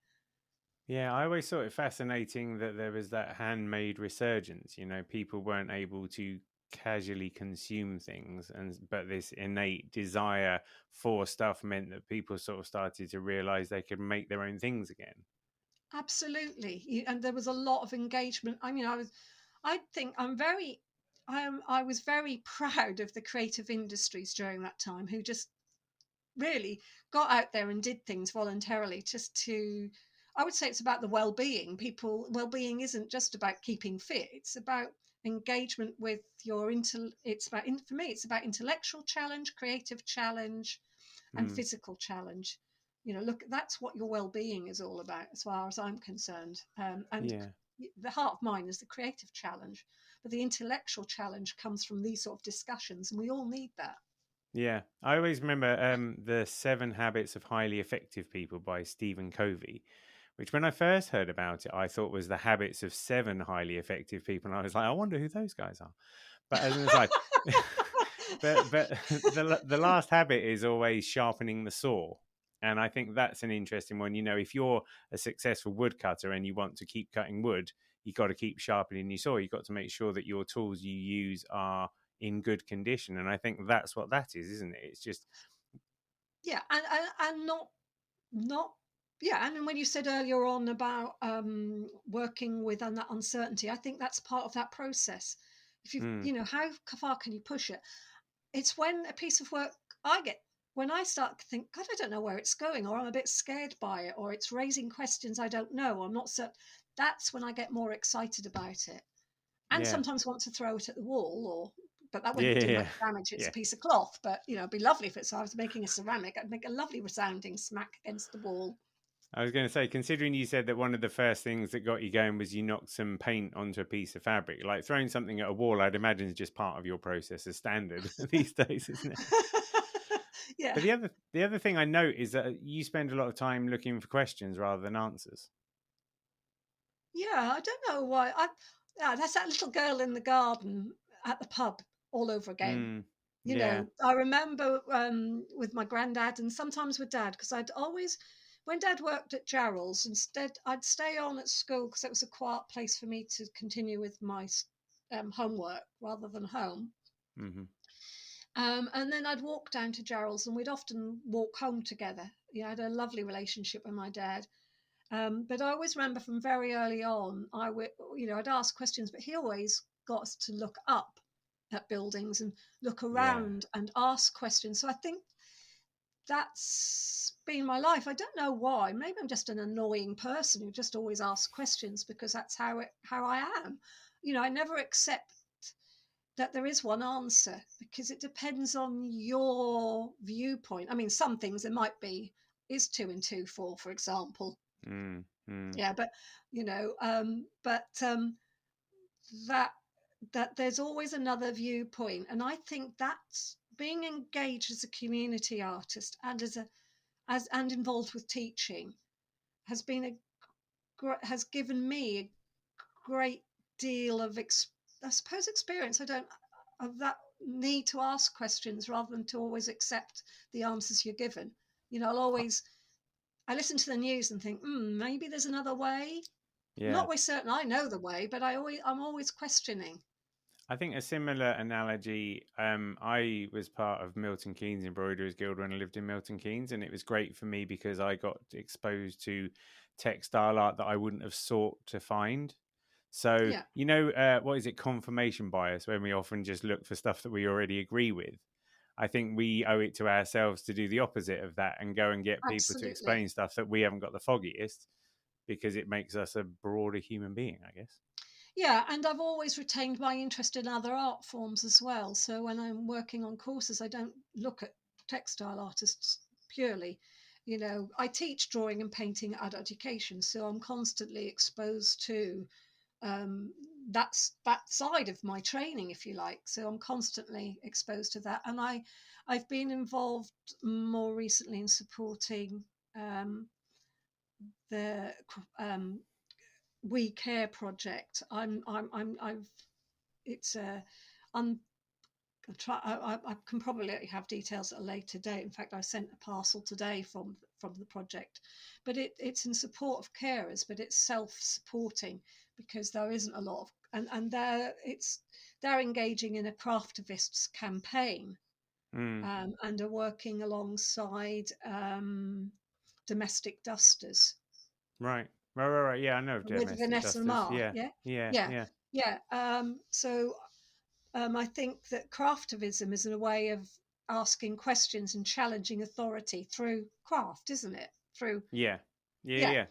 Yeah, I always thought it fascinating that there was that handmade resurgence. People weren't able to casually consume things, but this innate desire for stuff meant that people sort of started to realize they could make their own things again. Absolutely. And there was a lot of engagement. I mean, I think I was very proud of the creative industries during that time, who just really got out there and did things voluntarily, I would say it's about the well-being. Well-being isn't just about keeping fit. It's about engagement with for me, it's about intellectual challenge, creative challenge, and Mm. physical challenge. Look, that's what your well-being is all about, as far as I'm concerned. And Yeah. the heart of mine is the creative challenge, but the intellectual challenge comes from these sort of discussions, and we all need that. Yeah, I always remember the 7 Habits of Highly Effective People by Stephen Covey, which when I first heard about it, I thought was the habits of 7 highly effective people, and I was like, I wonder who those guys are. But as an aside, but the last habit is always sharpening the saw, and I think that's an interesting one. If you're a successful woodcutter and you want to keep cutting wood, you got to keep sharpening your saw. You got to make sure that your tools you use are in good condition, and I think that's what that is, isn't it? It's just Yeah, and not yeah. And when you said earlier on about working with that uncertainty, I think that's part of that process. If how far can you push it? It's when a piece of work I get, when I start to think, God, I don't know where it's going, or I'm a bit scared by it, or it's raising questions I don't know, or I'm not certain. That's when I get more excited about it, and yeah, sometimes want to throw it at the wall, but that yeah, wouldn't do yeah, much damage. It's yeah. a piece of cloth, but it'd be lovely if I was making a ceramic. I'd make a lovely resounding smack against the wall. I was going to say, considering you said that one of the first things that got you going was you knocked some paint onto a piece of fabric, like throwing something at a wall, I'd imagine is just part of your process as standard these days, isn't it? Yeah. But the other thing I note is that you spend a lot of time looking for questions rather than answers. Yeah, I don't know why. That's that little girl in the garden at the pub all over again. Mm, yeah, I remember with my granddad and sometimes with dad, because I'd always, when dad worked at Jarrell's, instead I'd stay on at school because it was a quiet place for me to continue with my homework rather than home. mm-hmm. And then I'd walk down to Jarrell's and we'd often walk home together. I had a lovely relationship with my dad. But I always remember from very early on, I'd ask questions, but he always got us to look up at buildings and look Yeah, around and ask questions. So I think that's been my life. I don't know why. Maybe I'm just an annoying person who just always asks questions because that's how I am. I never accept that there is one answer because it depends on your viewpoint. I mean, some things there might be, is 2 and 2 4, for example. mm, mm, Yeah, but that there's always another viewpoint, and I think that's being engaged as a community artist and and involved with teaching has been has given me a great deal of I suppose experience. I don't of that need to ask questions rather than to always accept the answers you're given. I'll always I listen to the news and think, maybe there's another way. I'm not yeah. always certain I know the way, but I'm always questioning. I think a similar analogy. I was part of Milton Keynes Embroiderers Guild when I lived in Milton Keynes, and it was great for me because I got exposed to textile art that I wouldn't have sought to find. So, Yeah, what is it, confirmation bias, when we often just look for stuff that we already agree with. I think we owe it to ourselves to do the opposite of that and go and get people to absolutely. explain stuff that we haven't got the foggiest, because it makes us a broader human being, I guess. Yeah, and I've always retained my interest in other art forms as well. So when I'm working on courses, I don't look at textile artists purely. I teach drawing and painting at adult education, so I'm constantly exposed to um, that's that side of my training, if you like. So I'm constantly exposed to that, and I've been involved more recently in supporting the We Care project. I've it's a I'm I can probably have details at a later date. In fact, I sent a parcel today from the project, but it's in support of carers, but it's self-supporting because there isn't a lot of and they're engaging in a Craftivists campaign Mm, and are working alongside domestic dusters right. Right. Yeah, I know of with domestic Vanessa dusters. Ma. Yeah, Yeah, yeah, yeah, yeah. yeah. So I think that craftivism is a way of asking questions and challenging authority through craft, isn't it? Through Yeah, yeah, yeah, yeah.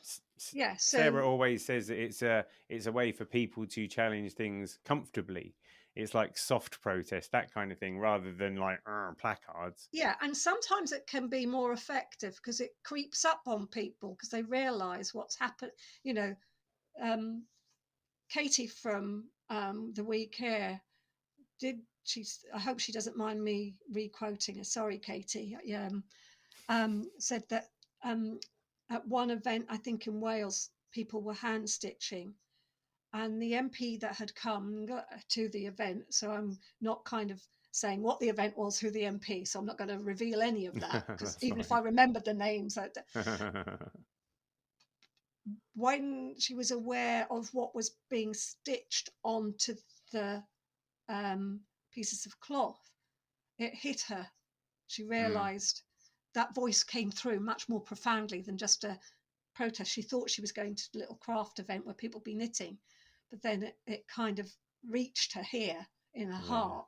yeah. Sarah So always says that it's a way for people to challenge things comfortably it's like soft protest, that kind of thing, rather than like placards. Yeah, and sometimes it can be more effective because it creeps up on people because they realize what's happened. You know, um, Katie from the Week Here did. I hope she doesn't mind me re-quoting her. Sorry, Katie. Said that at one event, I think in Wales, people were hand stitching, and the MP that had come to the event. So I'm not kind of saying what the event was, who the MP. So I'm not going to reveal any of that because That's even if fine. I remembered the names, when she was aware of what was being stitched onto the pieces of cloth, it hit her. She realized that voice came through much more profoundly than just a protest. She thought she was going to a little craft event where people be knitting, but then it kind of reached her here in her heart.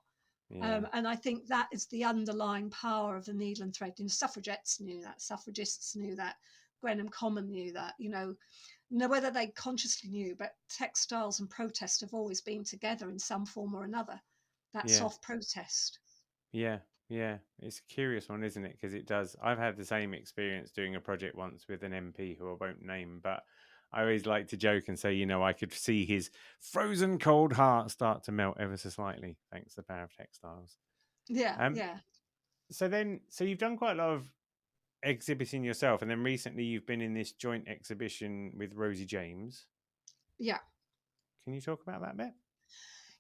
And I think that is the underlying power of the needle and thread. You know, suffragettes knew that, suffragists knew that, Grenham Common knew that, you know whether they consciously knew, but textiles and protest have always been together in some form or another. That soft protest. Yeah, it's a curious one, isn't it? Because it does. I've had the same experience doing a project once with an MP who I won't name, but I always like to joke and say, I could see his frozen cold heart start to melt ever so slightly, thanks to the power of textiles. Yeah. So you've done quite a lot of exhibiting yourself, and then recently you've been in this joint exhibition with Rosie James. Yeah. Can you talk about that bit?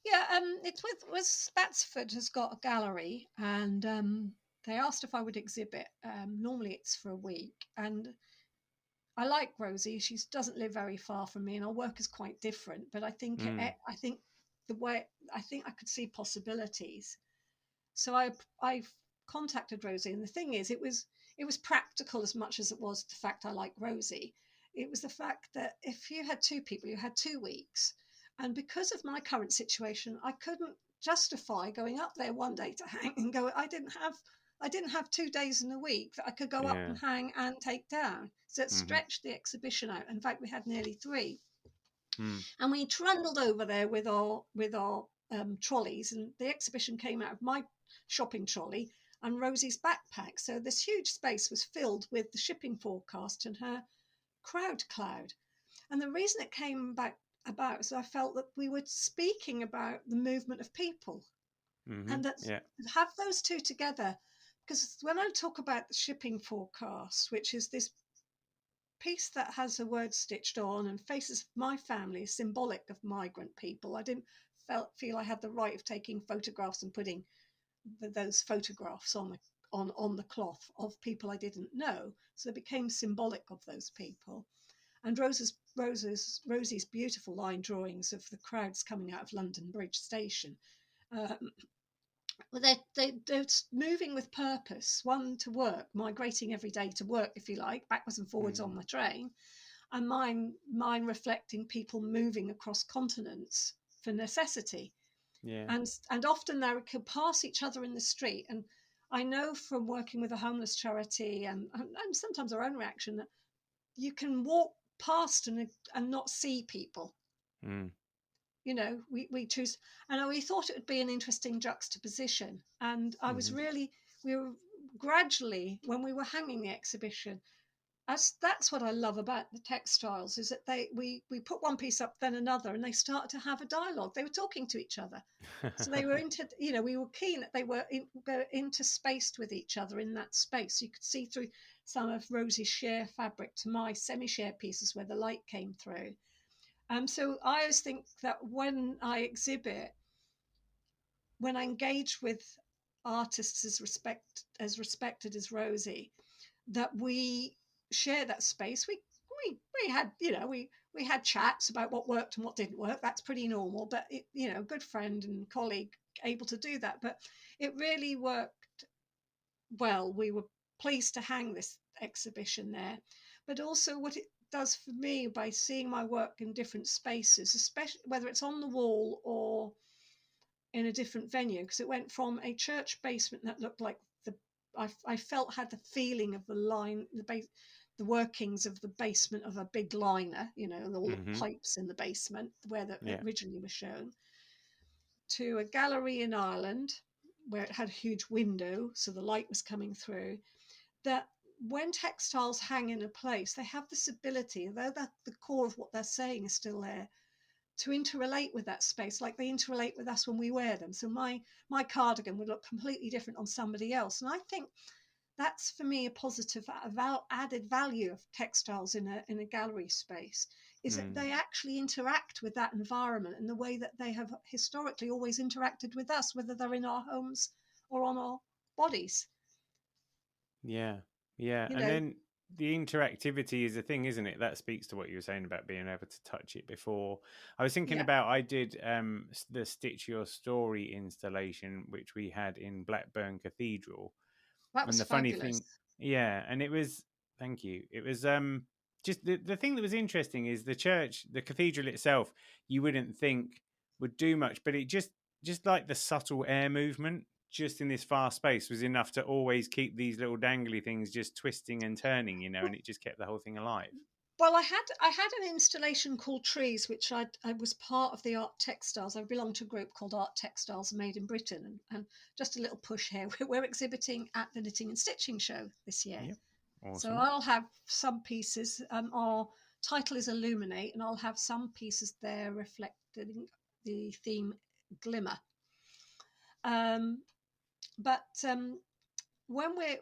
Yeah, it's with Spatsford has got a gallery, and they asked if I would exhibit. Normally it's for a week, and I like Rosie. She doesn't live very far from me, and our work is quite different. But I think I could see possibilities. So I contacted Rosie, and the thing is, it was practical as much as it was the fact I like Rosie. It was the fact that if you had two people, you had 2 weeks, and because of my current situation, I couldn't justify going up there one day to hang and go. I didn't have 2 days in a week that I could go up and hang and take down. So it stretched the exhibition out. In fact, we had nearly 3. And we trundled over there with our trolleys, and the exhibition came out of my shopping trolley and Rosie's backpack. So this huge space was filled with the shipping forecast and her crowd cloud. And the reason it came about is I felt that we were speaking about the movement of people, and that have those two together. Because when I talk about the shipping forecast, which is this piece that has a word stitched on and faces my family, symbolic of migrant people, I didn't feel I had the right of taking photographs and putting those photographs on the cloth of people I didn't know. So it became symbolic of those people. And Rosie's beautiful line drawings of the crowds coming out of London Bridge Station. They're moving with purpose, one to work, migrating every day to work, if you like, backwards and forwards on the train, and mine reflecting people moving across continents for necessity. And often they could pass each other in the street. And I know from working with a homeless charity and sometimes our own reaction that you can walk past and not see people. We choose, and we thought it would be an interesting juxtaposition. And we were gradually, when we were hanging the exhibition, that's what I love about the textiles, is that we put one piece up, then another, and they start to have a dialogue. They were talking to each other. So they were we were keen that they were interspaced with each other in that space. You could see through some of Rosie's sheer fabric to my semi-sheer pieces where the light came through. So I always think that when I exhibit, when I engage with artists as respected as Rosie, that we share that space. We had we had chats about what worked and what didn't work. That's pretty normal, but good friend and colleague able to do that. But it really worked well. We were pleased to hang this exhibition there, but also what it does for me by seeing my work in different spaces, especially whether it's on the wall or in a different venue, because it went from a church basement that looked like I felt had the feeling of the line, the workings of the basement of a big liner, and all the pipes in the basement where that originally was shown, to a gallery in Ireland where it had a huge window, so the light was coming through, that when textiles hang in a place, they have this ability, though that the core of what they're saying is still there, to interrelate with that space, like they interrelate with us when we wear them. So my cardigan would look completely different on somebody else. And I think that's for me a positive added value of textiles in a gallery space, is that they actually interact with that environment in the way that they have historically always interacted with us, whether they're in our homes or on our bodies. Yeah. And Know, then the interactivity is a thing, isn't it? That speaks to what you were saying about being able to touch it before. I was thinking about, I did the Stitch Your Story installation, which we had in Blackburn Cathedral. that was And the fabulous. funny thing, and it was, thank you. It was just the thing that was interesting is the church, the cathedral itself, you wouldn't think would do much, but it just like the subtle air movement just in this fast space was enough to always keep these little dangly things just twisting and turning, and it just kept the whole thing alive. Well, I had an installation called Trees, which I was part of the Art Textiles. I belong to a group called Art Textiles Made in Britain, and just a little push here. We're exhibiting at the Knitting and Stitching Show this year. Yep. Awesome. So I'll have some pieces. Our title is Illuminate, and I'll have some pieces there reflecting the theme Glimmer.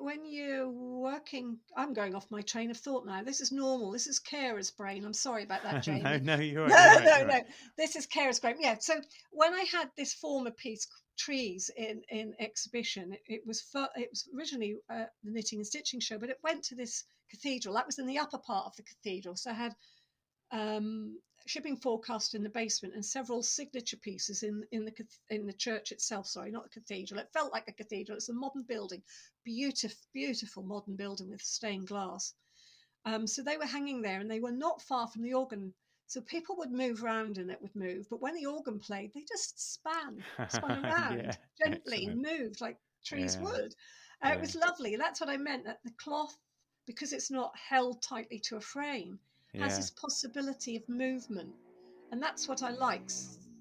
When you're working, I'm going off my train of thought now. This is normal. This is carer's brain. I'm sorry about that, Jamie. No, you're right. No. This is carer's brain. Yeah. So when I had this former piece, Trees, in exhibition, it was originally the Knitting and Stitching Show, but it went to this cathedral. That was in the upper part of the cathedral. So I had shipping forecast in the basement and several signature pieces in the church itself. Sorry, not the cathedral. It felt like a cathedral. It's a modern building, beautiful modern building with stained glass. So they were hanging there, and they were not far from the organ. So people would move around and it would move. But when the organ played, they just spun around gently and moved like trees would. It was lovely. That's what I meant, that the cloth, because it's not held tightly to a frame, has this possibility of movement. And that's what I like,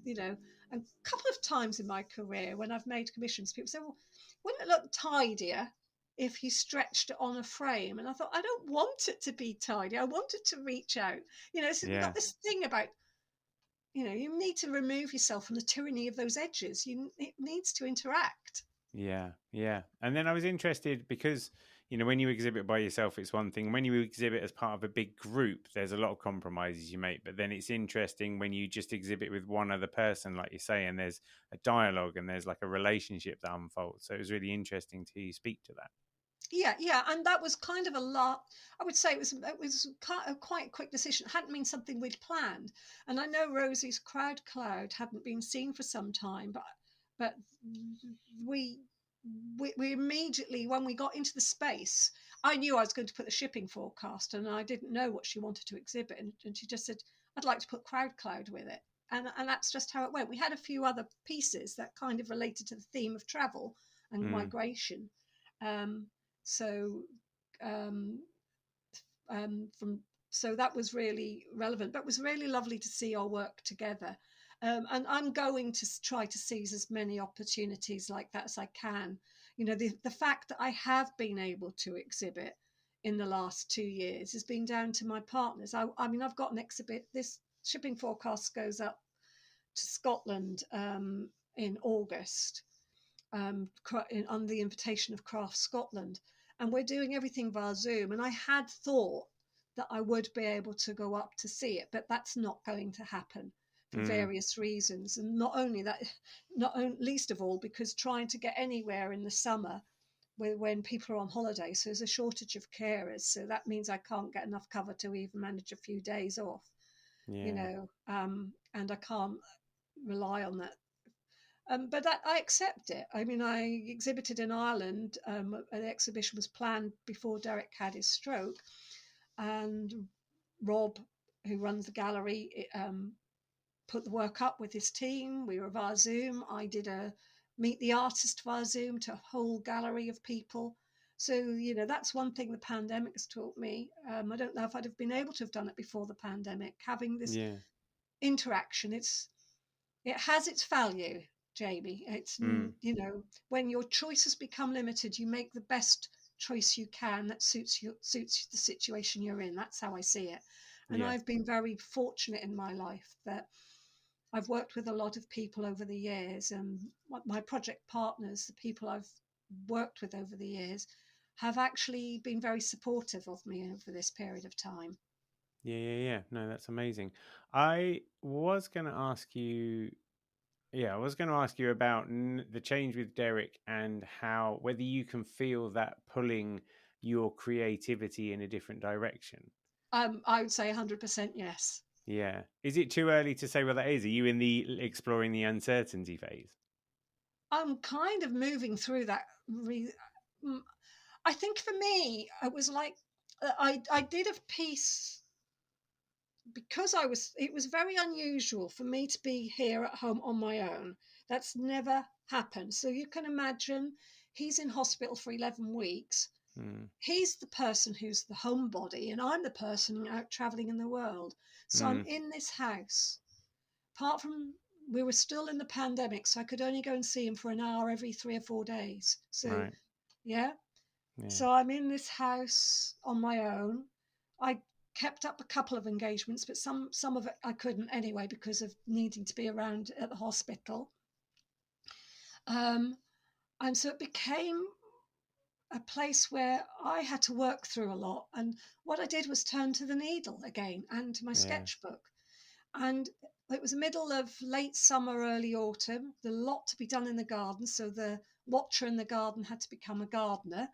And a couple of times in my career when I've made commissions, people say, well, wouldn't it look tidier if you stretched it on a frame? And I thought, I don't want it to be tidy. I want it to reach out. So we've got this thing about, you need to remove yourself from the tyranny of those edges. It needs to interact. Yeah. And then I was interested because, when you exhibit by yourself, it's one thing. When you exhibit as part of a big group, there's a lot of compromises you make. But then it's interesting when you just exhibit with one other person, like you say, and there's a dialogue and there's like a relationship that unfolds. So it was really interesting to hear you speak to that. Yeah, and that was kind of a lot. I would say it was quite a quick decision. It hadn't been something we'd planned. And I know Rosie's crowd cloud hadn't been seen for some time, but we immediately, when we got into the space, I knew I was going to put the shipping forecast, and I didn't know what she wanted to exhibit, and she just said, I'd like to put crowd cloud with it, and that's just how it went. We had a few other pieces that kind of related to the theme of travel and migration, so that was really relevant, but it was really lovely to see our work together. And I'm going to try to seize as many opportunities like that as I can. The fact that I have been able to exhibit in the last 2 years has been down to my partners. I mean, I've got an exhibit. This shipping forecast goes up to Scotland in August on the invitation of Craft Scotland. And we're doing everything via Zoom. And I had thought that I would be able to go up to see it, but that's not going to happen for various reasons. And not least of all, because trying to get anywhere in the summer when people are on holiday, so there's a shortage of carers. So that means I can't get enough cover to even manage a few days off, and I can't rely on that. But I accept it. I mean, I exhibited in Ireland. An exhibition was planned before Derek had his stroke, and Rob, who runs the gallery, put the work up with his team. We were via Zoom. I did a meet the artist via Zoom to a whole gallery of people. So, that's one thing the pandemic has taught me. I don't know if I'd have been able to have done it before the pandemic. Having this interaction, it has its value, Jamie. It's, Mm. you know, when your choices become limited, you make the best choice you can that suits the situation you're in. That's how I see it. And Yeah. I've been very fortunate in my life that I've worked with a lot of people over the years, and my project partners, the people I've worked with over the years, have actually been very supportive of me over this period of time. Yeah. No, that's amazing. I was going to ask you, I was going to ask you about the change with Derek and how whether you can feel that pulling your creativity in a different direction. I would say 100% yes. Yeah. Is it too early to say what that is? Are you in the exploring the uncertainty phase? I'm kind of moving through that. Mm, I think for me, it was like I did a piece because it was very unusual for me to be here at home on my own. That's never happened. So you can imagine he's in hospital for 11 weeks. Mm. He's the person who's the homebody, and I'm the person out traveling in the world. So I'm Mm. in this house. Apart from we were still in the pandemic, so I could only go and see him for an hour every 3 or 4 days. So, Right. yeah. Yeah. So I'm in this house on my own. I kept up a couple of engagements, but some of it I couldn't anyway because of needing to be around at the hospital. Um, and so it became a place where I had to work through a lot. And what I did was turn to the needle again and to my Yeah. sketchbook. And it was the middle of late summer, early autumn. There's a lot to be done in the garden. So the watcher in the garden had to become a gardener.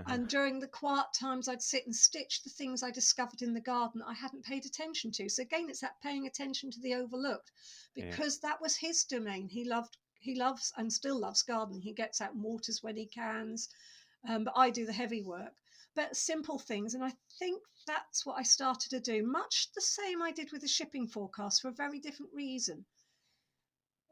And during the quiet times, I'd sit and stitch the things I discovered in the garden I hadn't paid attention to. So again, it's that paying attention to the overlooked, Yeah. because that was his domain. He loves and still loves gardening. He gets out and waters when he can, but I do the heavy work. But simple things, and I think that's what I started to do. Much the same I did with the shipping forecast for a very different reason.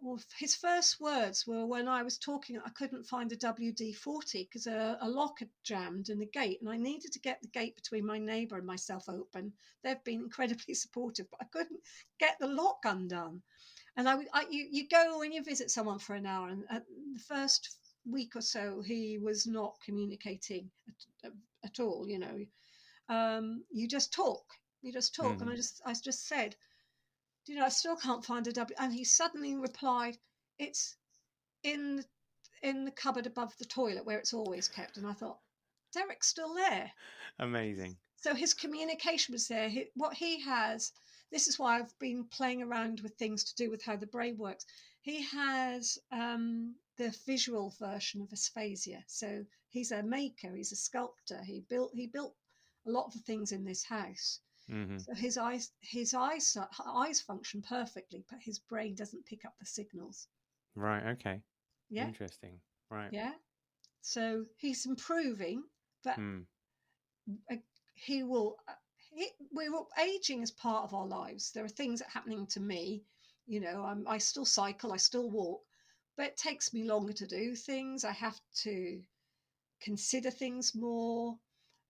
Well, his first words were when I was talking, I couldn't find a WD-40 because a lock had jammed in the gate, and I needed to get the gate between my neighbour and myself open. They've been incredibly supportive, but I couldn't get the lock undone. And you go when you visit someone for an hour, and at the first week or so, he was not communicating at all. You just talk, and Mm-hmm. I just said, I still can't find a W. And he suddenly replied, it's in in the cupboard above the toilet where it's always kept. And I thought, Derek's still there. Amazing. So his communication was there. What he has, this is why I've been playing around with things to do with how the brain works. He has the visual version of aphasia. So he's a maker, he's a sculptor. He built a lot of the things in this house. Mm-hmm. So eyes function perfectly, but his brain doesn't pick up the signals. Right. Okay. Yeah, Interesting. Right. yeah. So he's improving, but Mm. uh, he will. We're aging as part of our lives. There are things that are happening to me. I still cycle, I still walk, but it takes me longer to do things. I have to consider things more.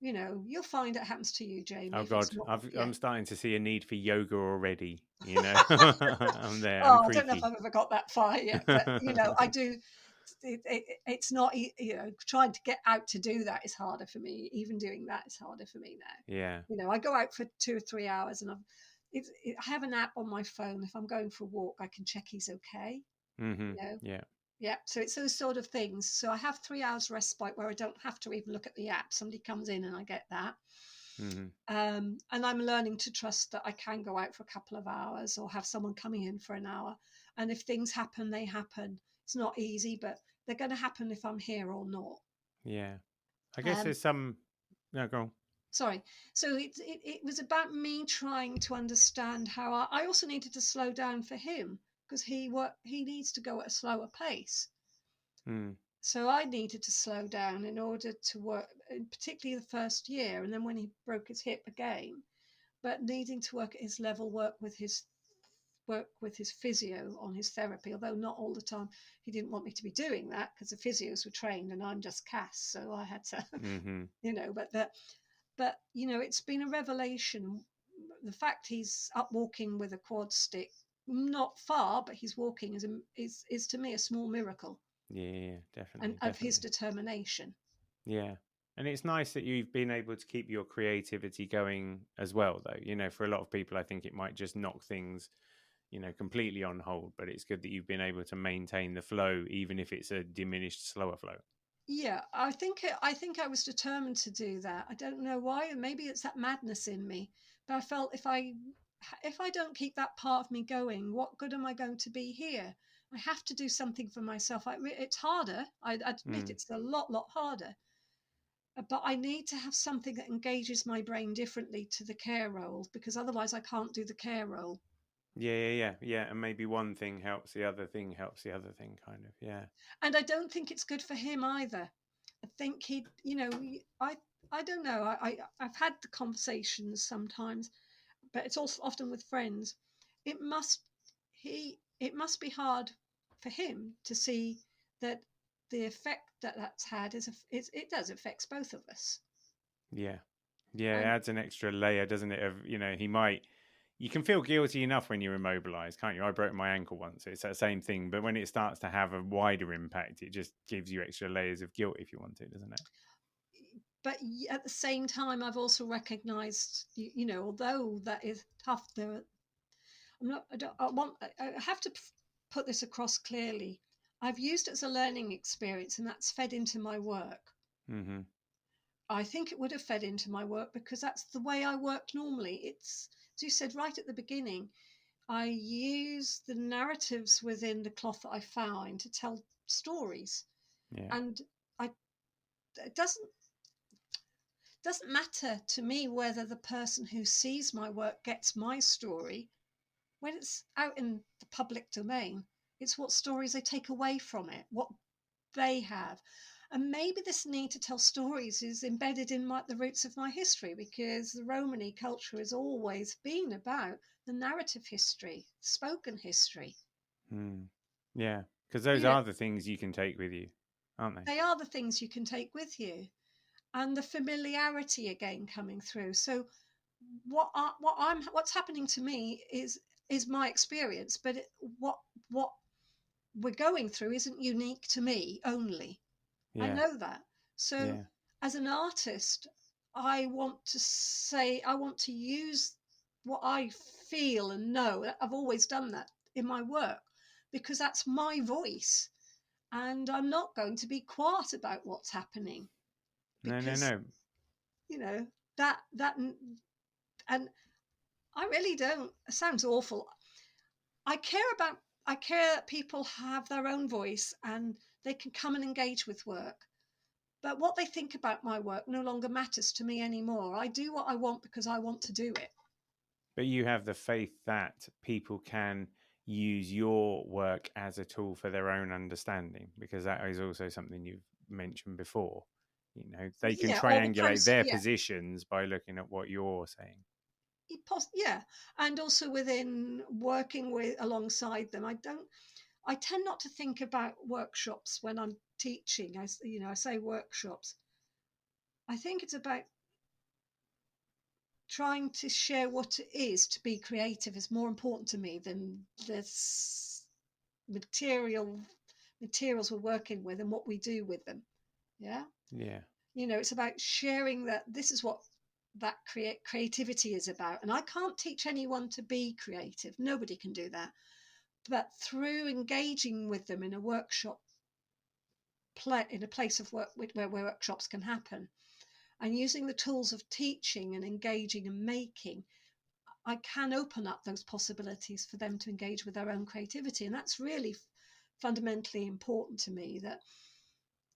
You'll find it happens to you, Jamie. Oh If it's God, not, yeah. I'm starting to see a need for yoga already. I'm there. I'm Oh, I don't know if creaky. I've ever got that far yet, but I do. It's not, trying to get out to do that is harder for me. Even doing that is harder for me now. Yeah. I go out for 2 or 3 hours, and I have an app on my phone. If I'm going for a walk, I can check he's okay. Mm-hmm. You know, Yeah. yeah. So it's those sort of things. So I have 3 hours respite where I don't have to even look at the app. Somebody comes in and I get that. Mm-hmm. And I'm learning to trust that I can go out for a couple of hours or have someone coming in for an hour. And if things happen, they happen. It's not easy, but they're going to happen if I'm here or not. Yeah. I guess Um, there's some. No, go on. Sorry. So it was about me trying to understand how I also needed to slow down for him, because he needs to go at a slower pace. Mm. So I needed to slow down in order to work, particularly the first year, and then when he broke his hip again. But needing to work at his level, work with his physio on his therapy, although not all the time. He didn't want me to be doing that because the physios were trained and I'm just Cas, so I had to, Mm-hmm. but it's been a revelation. The fact he's up walking with a quad stick, not far, but he's walking is to me a small miracle, Yeah, and definitely, of his definitely. determination. Yeah. And it's nice that you've been able to keep your creativity going as well, though. You know, for a lot of people, I think it might just knock things, you know, completely on hold, but it's good that you've been able to maintain the flow, even if it's a diminished, slower flow. Yeah, I think I was determined to do that. I don't know why. Maybe it's that madness in me. But I felt if I don't keep that part of me going, what good am I going to be here? I have to do something for myself. It's harder. I admit Mm. it's a lot harder. But I need to have something that engages my brain differently to the care role, because otherwise I can't do the care role. Yeah. And maybe one thing helps the other thing helps the other thing, kind of. Yeah. And I don't think it's good for him either. I think I don't know. I've had the conversations sometimes, but it's also often with friends. It must it must be hard for him to see that the effect that that's had it does affects both of us. Yeah. Yeah. It And adds an extra layer, doesn't it? Of, you know, you can feel guilty enough when you're immobilized, can't you? I broke my ankle once. It's that same thing. But when it starts to have a wider impact, it just gives you extra layers of guilt if you want it, doesn't it? but at the same time, I've also recognized, although that is tough, I'm not, I don't, I have to put this across clearly. I've used it as a learning experience, and that's fed into my work. Mm-hmm. I think it would have fed into my work because that's the way I work normally. It's, as you said right at the beginning, I use the narratives within the cloth that I find to tell stories. Yeah. And I, it doesn't matter to me whether the person who sees my work gets my story. When it's out in the public domain, it's what stories they take away from it, what they have. And maybe this need to tell stories is embedded in the roots of my history, because the Romany culture has always been about the narrative history, spoken history. Mm. Yeah. Because those You know, are the things you can take with you, aren't they? they are the things you can take with you, and the familiarity again coming through. So what's happening to me is my experience, but what we're going through isn't unique to me only. I Yeah. know that. So Yeah. as an artist, I want to use what I feel and know. I've always done that in my work because that's my voice. And I'm not going to be quiet about what's happening, No, no, because, no. you know, that, and I really don't, it sounds awful. I care that people have their own voice and they can come and engage with work. But what they think about my work no longer matters to me anymore. I do what I want because I want to do it. But you have the faith that people can use your work as a tool for their own understanding, because that is also something you've mentioned before. You know, they can Yeah, or the triangulate process. their Yeah, positions by looking at what you're saying. yeah, and also within working with alongside them. I tend not to think about workshops when I'm teaching. I say workshops. I think it's about trying to share what it is to be creative is more important to me than this materials we're working with and what we do with them. Yeah. Yeah. It's about sharing that this is what that creativity is about. And I can't teach anyone to be creative. Nobody can do that. But through engaging with them in a workshop, in a place of work where workshops can happen, and using the tools of teaching and engaging and making, I can open up those possibilities for them to engage with their own creativity. And that's really fundamentally important to me, that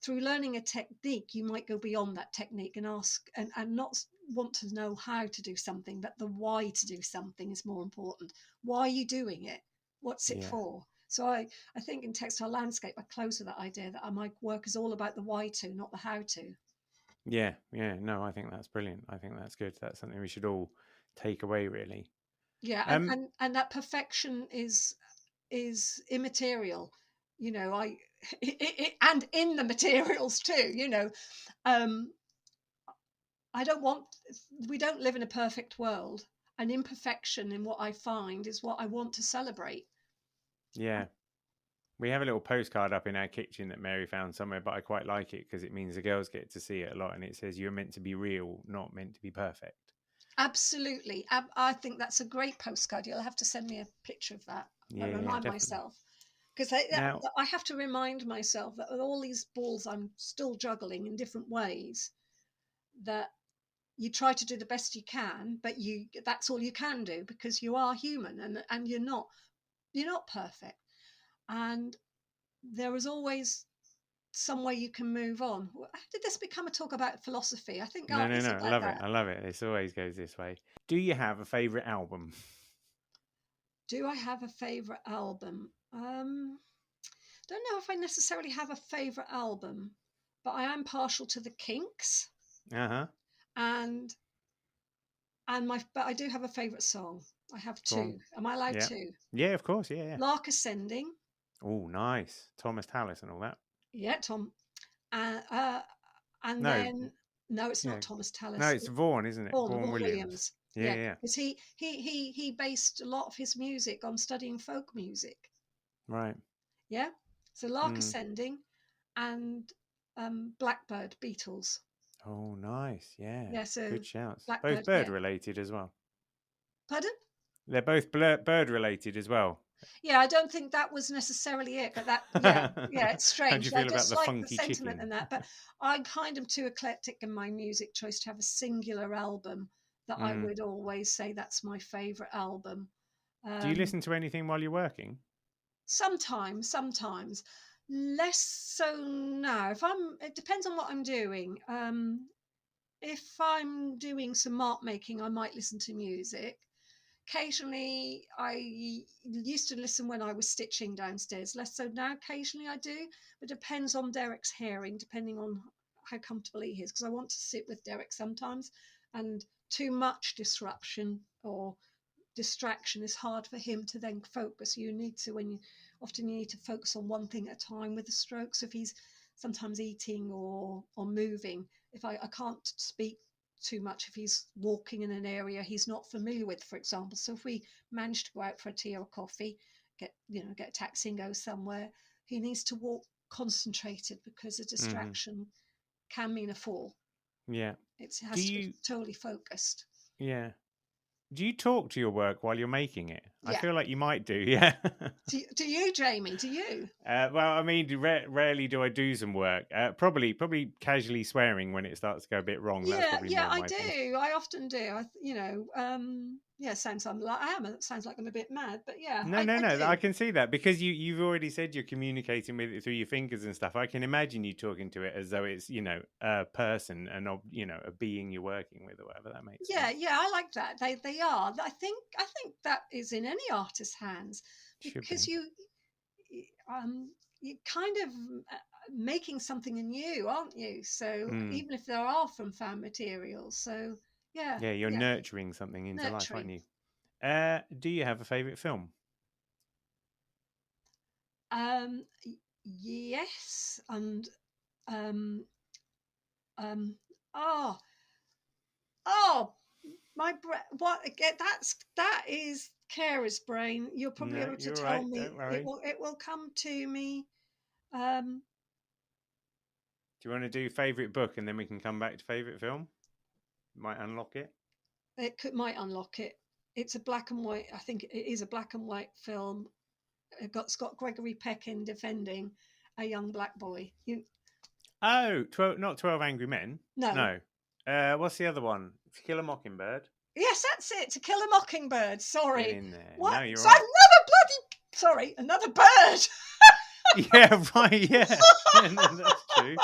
through learning a technique, you might go beyond that technique and ask and not want to know how to do something, but the why to do something is more important. Why are you doing it? What's it Yeah. for? So I think in textile landscape, I close with that idea that my work is all about the why to, not the how to. Yeah. Yeah. No, I think that's brilliant. I think that's good. That's something we should all take away, really. Yeah, Um, and that perfection is immaterial. I and in the materials too. Um, I don't want. We don't live in a perfect world. an imperfection in what I find is what I want to celebrate. Yeah. We have a little postcard up in our kitchen that Mary found somewhere, but I quite like it because it means the girls get to see it a lot, and it says you're meant to be real, not meant to be perfect. Absolutely. I think that's a great postcard. You'll have to send me a picture of that. Yeah, Remind definitely. myself. Because Now, I have to remind myself that with all these balls I'm still juggling in different ways, that you try to do the best you can, but that's all you can do, because you are human, and you're not perfect. And there is always some way you can move on. Did this become a talk about philosophy? I think, no. is it I like love it. that? I love it. This always goes this way. Do you have a favourite album? Do I have a favourite album? Don't know if I necessarily have a favourite album, but I am partial to the Kinks, Uh-huh. and but I do have a favourite song. I have Go on. two. Am I allowed Yeah. two? Yeah, of course. Yeah. Lark Ascending. Oh, nice. Thomas Tallis and all that. Yeah, Tom. And No. then no, it's Yeah. not Thomas No, Tallis. it's Vaughan, isn't it? Vaughan Vaughan Williams. Yeah, Yeah, yeah. because he based a lot of his music on studying folk music. Right. Yeah, so Lark Mm. Ascending and Blackbird, Beatles. Oh, nice. Yeah. Yeah, so Good shouts. Blackbird. Both bird Yeah. related as well. Pardon? They're both bird related as well. Yeah, I don't think that was necessarily it, but that, yeah, it's strange. How do you feel I about just the like funky the sentiment chicken? in that, but I'm kind of too eclectic in my music choice to have a singular album that I would always say that's my favourite album. Do you listen to anything while you're working? Sometimes, less so now. It depends on what I'm doing. If I'm doing some art making, I might listen to music. Occasionally, I used to listen when I was stitching downstairs, less so now. Occasionally I do, but depends on Derek's hearing, depending on how comfortable he is, because I want to sit with Derek sometimes, and too much disruption or distraction is hard for him to then focus. You need to, often you need to focus on one thing at a time with the strokes. If he's sometimes eating or moving, if I can't speak too much if he's walking in an area he's not familiar with, for example. So if we manage to go out for a tea or a coffee, get a taxi and go somewhere, he needs to walk concentrated, because a distraction can mean a fall. Yeah. It has to be totally focused. Yeah. Do you talk to your work while you're making it? Yeah. I feel like you might do, yeah. Do you, Jamie? Do you? Well, I mean, rarely do I do some work. Probably casually swearing when it starts to go a bit wrong. That's probably more I my do. thing. I often do. Sounds like I'm a bit mad, but yeah. No. I can see that, because you've already said you're communicating with it through your fingers and stuff. I can imagine you talking to it as though it's a person and a being you're working with or whatever. That makes sense. Yeah. I like that. They are. I think that is in any artist's hands, because you're kind of making something anew, aren't you? So even if there are from found materials, so yeah. Yeah, you're nurturing something into life, aren't you? Do you have a favourite film? Yes, and my what again? That is Kara's brain. You'll probably be able to tell me. Don't worry. It will come to me. Do you want to do favourite book and then we can come back to favourite film? Might unlock it. Might unlock it. It's a black and white. I think it is a black and white film. It's got Gregory Peck in defending a young black boy. Not 12 Angry Men. No. What's the other one? To Kill a Mockingbird. Yes, that's it. To Kill a Mockingbird. Sorry. Get in there. What? No, you're so right. Another bird. Yeah, right. Yeah, that's true.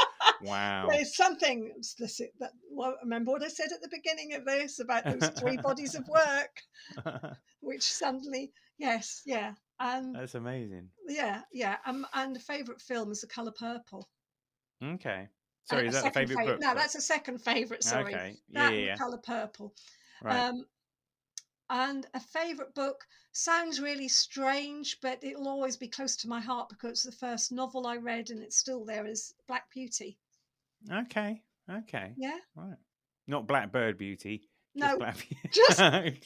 Wow. There's something. Remember what I said at the beginning of this about those 3 bodies of work, which suddenly, yes, yeah, and that's amazing. Yeah. And the favourite film is The Colour Purple. Okay. Sorry, is that the favourite book? No, that's a second favourite. Sorry. Okay. Yeah. Yeah. The Colour Purple. Right. And a favourite book sounds really strange, but it'll always be close to my heart because it's the first novel I read, and it's still there, is Black Beauty. Okay. Yeah. Right. Not Blackbird Beauty. Just No, Black just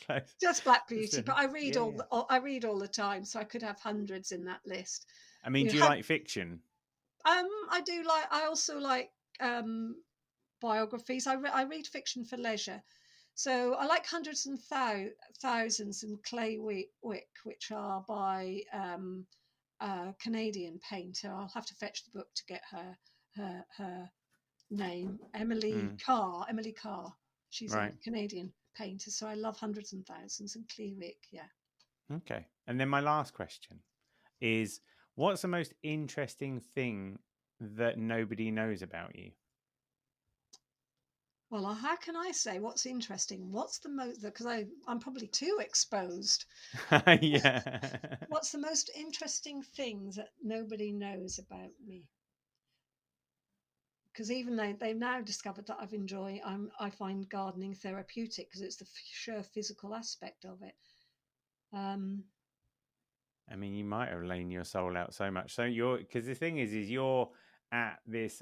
Close. just Black Beauty. So, But I read yeah. I read all the time, so I could have hundreds in that list. I mean, You do you have, like fiction? I do like. I also like biographies. I read fiction for leisure. So I like hundreds and thousands and Clay Wick, which are by a Canadian painter. I'll have to fetch the book to get her name. Mm, Emily Carr. She's a right. Canadian painter. So I love hundreds and thousands and Clay Wick. Yeah. Okay. And then my last question is, what's the most interesting thing that nobody knows about you? Well, how can I say what's interesting? What's the most, because I'm probably too exposed. Yeah. What's the most interesting things that nobody knows about me? Because even though they've now discovered that I find gardening therapeutic because it's the sheer physical aspect of it. I mean, you might have lain your soul out so much. So because the thing is you're at this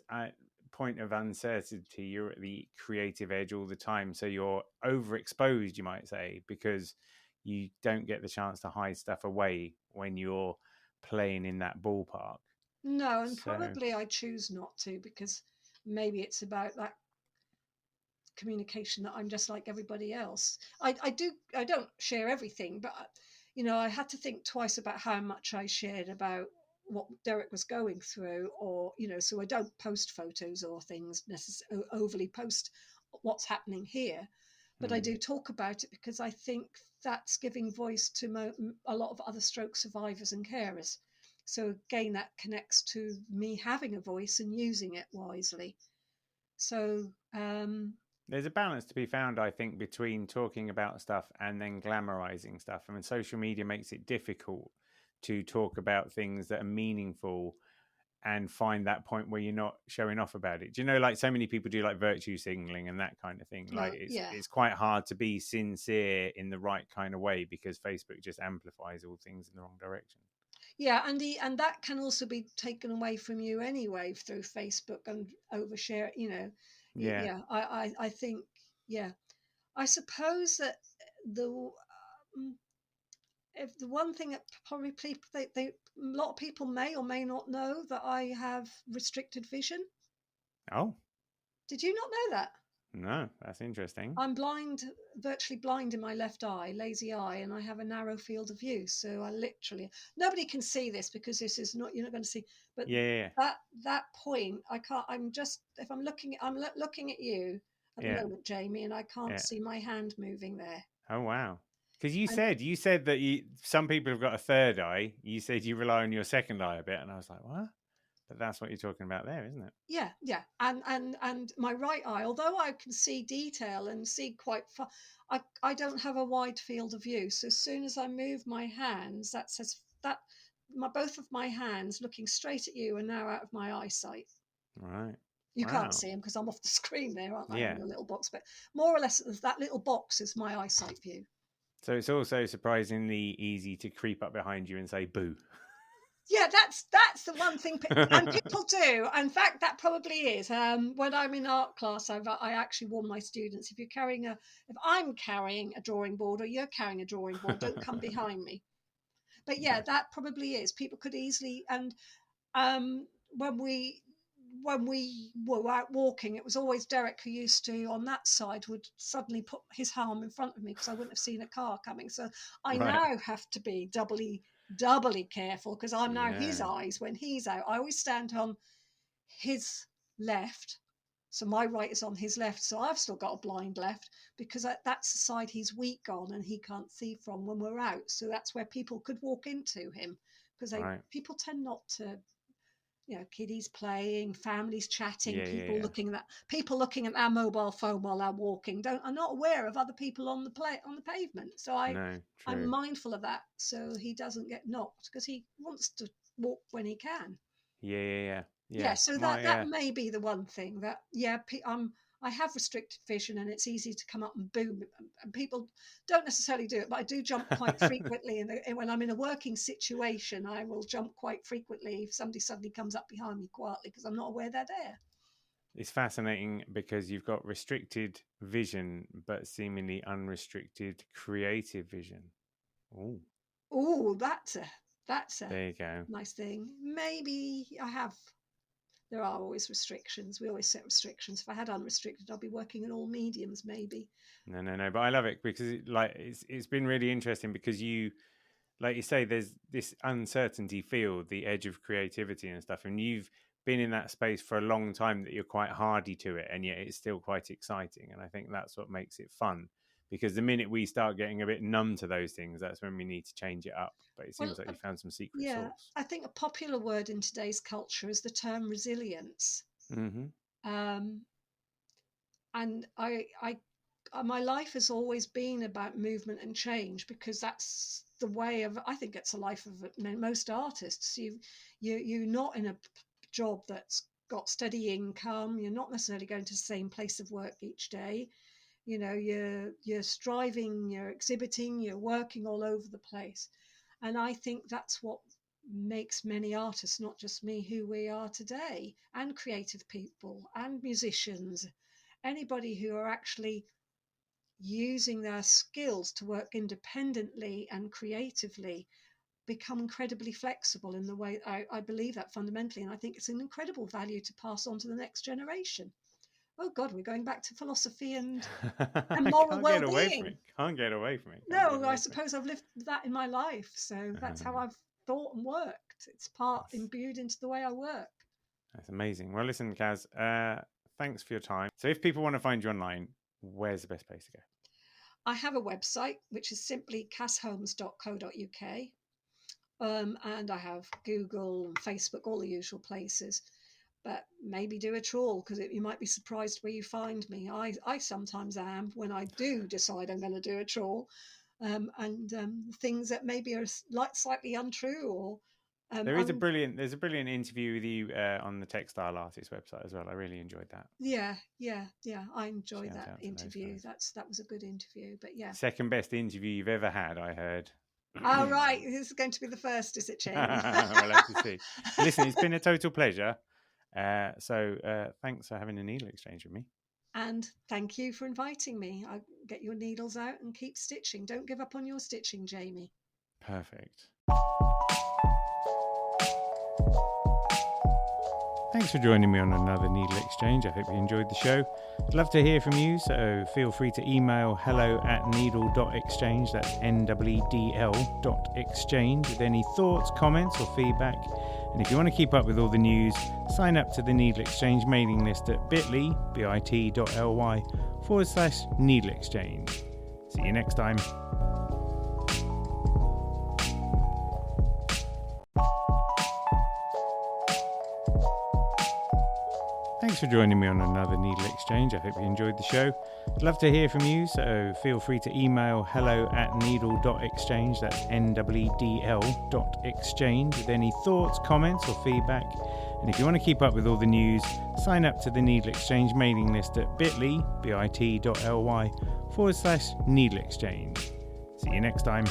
point of uncertainty. You're at the creative edge all the time. So you're overexposed, you might say, because you don't get the chance to hide stuff away when you're playing in that ballpark. No, and So, probably I choose not to because maybe it's about that communication that I'm just like everybody else. I don't share everything, but I had to think twice about how much I shared about what Derek was going through, or so I don't post photos or things necessarily overly post what's happening here, but I do talk about it because I think that's giving voice to a lot of other stroke survivors and carers. So again, that connects to me having a voice and using it wisely. So there's a balance to be found, I think, between talking about stuff and then glamorizing stuff. I mean, social media makes it difficult to talk about things that are meaningful and find that point where you're not showing off about it. Do you know, like so many people do like virtue signaling and that kind of thing. Like yeah. it's quite hard to be sincere in the right kind of way because Facebook just amplifies all things in the wrong direction. Yeah, and that can also be taken away from you anyway through Facebook and overshare. Yeah. Yeah, I think, yeah, I suppose that the if the one thing that probably people a lot of people may or may not know that I have restricted vision. Oh, Did you not know that? no, that's interesting. I'm blind, virtually blind in my left eye, lazy eye, and I have a narrow field of view. So I literally, nobody can see this because this is not, you're not going to see, but Yeah. that point, I can't, if I'm looking at you at the Yeah. moment, Jamie, and I can't Yeah. see my hand moving there. Oh, wow. Because And you said that some people have got a third eye. You said you rely on your second eye a bit, and I was like, what? But that's what you're talking about there, isn't it? yeah. And my right eye, although I can see detail and see quite far, I don't have a wide field of view. So as soon as I move my hands, that says that both of my hands looking straight at you are now out of my eyesight. Right. You can't Wow. see them because I'm off the screen there, aren't I, on Yeah. the little box? But more or less, that little box is my eyesight view. So it's also surprisingly easy to creep up behind you and say boo. Yeah, that's the one thing, and people do. In fact, that probably is. When I'm in art class, I actually warn my students: if I'm carrying a drawing board or you're carrying a drawing board, don't come behind me. But yeah, that probably is. People could easily, and um, when we were out walking, it was always Derek who used to, on that side, would suddenly put his arm in front of me because I wouldn't have seen a car coming. So I Right. now have to be doubly careful because I'm now his Yeah. eyes when he's out. I always stand on his left. So my right is on his left. So I've still got a blind left because that's the side he's weak on and he can't see from when we're out. So that's where people could walk into him because Right. people tend not to, kiddies playing, families chatting, Yeah. people looking at our mobile phone while they're walking are not aware of other people on the pavement. So No, I'm true. mindful of that so he doesn't get knocked because he wants to walk when he can. Yeah. Yeah, so Well, that may be the one thing that I have restricted vision and it's easy to come up and boom, and people don't necessarily do it, but I do jump quite frequently. And when I'm in a working situation, I will jump quite frequently if somebody suddenly comes up behind me quietly because I'm not aware they're there. It's fascinating because you've got restricted vision, but seemingly unrestricted creative vision. Oh, Oh, that's a there you go. nice thing. Maybe there are always restrictions. We always set restrictions. If I had unrestricted, I'd be working in all mediums, maybe. No. But I love it because it's been really interesting because you, like you say, there's this uncertainty field, the edge of creativity and stuff. And you've been in that space for a long time that you're quite hardy to it. And yet it's still quite exciting. And I think that's what makes it fun. Because the minute we start getting a bit numb to those things, that's when we need to change it up. But it seems like you found some secret sauce. I think a popular word in today's culture is the term resilience. Mm-hmm. And my life has always been about movement and change, because that's the way of, I think it's the life of most artists. You're not in a job that's got steady income. You're not necessarily going to the same place of work each day. You know, you're striving, you're exhibiting, you're working all over the place. And I think that's what makes many artists, not just me, who we are today, and creative people and musicians, anybody who are actually using their skills to work independently and creatively, become incredibly flexible in the way. I believe that fundamentally, and I think it's an incredible value to pass on to the next generation. Oh God, we're going back to philosophy and moral well-being. Can't get away from it. No, I suppose I've lived that in my life, so that's how I've thought and worked. It's imbued into the way I work. That's amazing. Well, listen, Cas, thanks for your time. So if people want to find you online, where's the best place to go? I have a website, which is simply casholmes.co.uk. And I have Google and Facebook, all the usual places. But maybe do a trawl, because you might be surprised where you find me. I sometimes am, when I do decide I'm going to do a trawl, and things that maybe are slightly untrue, or there's a brilliant interview with you on the Textile Artist website as well. I really enjoyed that. Yeah. I enjoyed that interview. That was a good interview. But yeah, second best interview you've ever had, I heard. Oh right, this is going to be the first, is it, Jamie? We'll have to see. Listen, it's been a total pleasure. So thanks for having a needle exchange with me. And thank you for inviting me. I'll get your needles out and keep stitching. Don't give up on your stitching, Jamie. Perfect. Thanks for joining me on another Needle Exchange. I hope you enjoyed the show. I'd love to hear from you, so feel free to email hello@needle.exchange, that's NEEDL.exchange, with any thoughts, comments or feedback. And if you want to keep up with all the news, sign up to the Needle Exchange mailing list at bit.ly/Needle Exchange. See you next time. Thanks for joining me on another Needle Exchange. I hope you enjoyed the show. I'd love to hear from you, so feel free to email hello@needle.exchange, that's NEEDL.exchange, with any thoughts, comments or feedback. And if you want to keep up with all the news, sign up to the Needle Exchange mailing list at bit.ly/Needle Exchange. See you next time.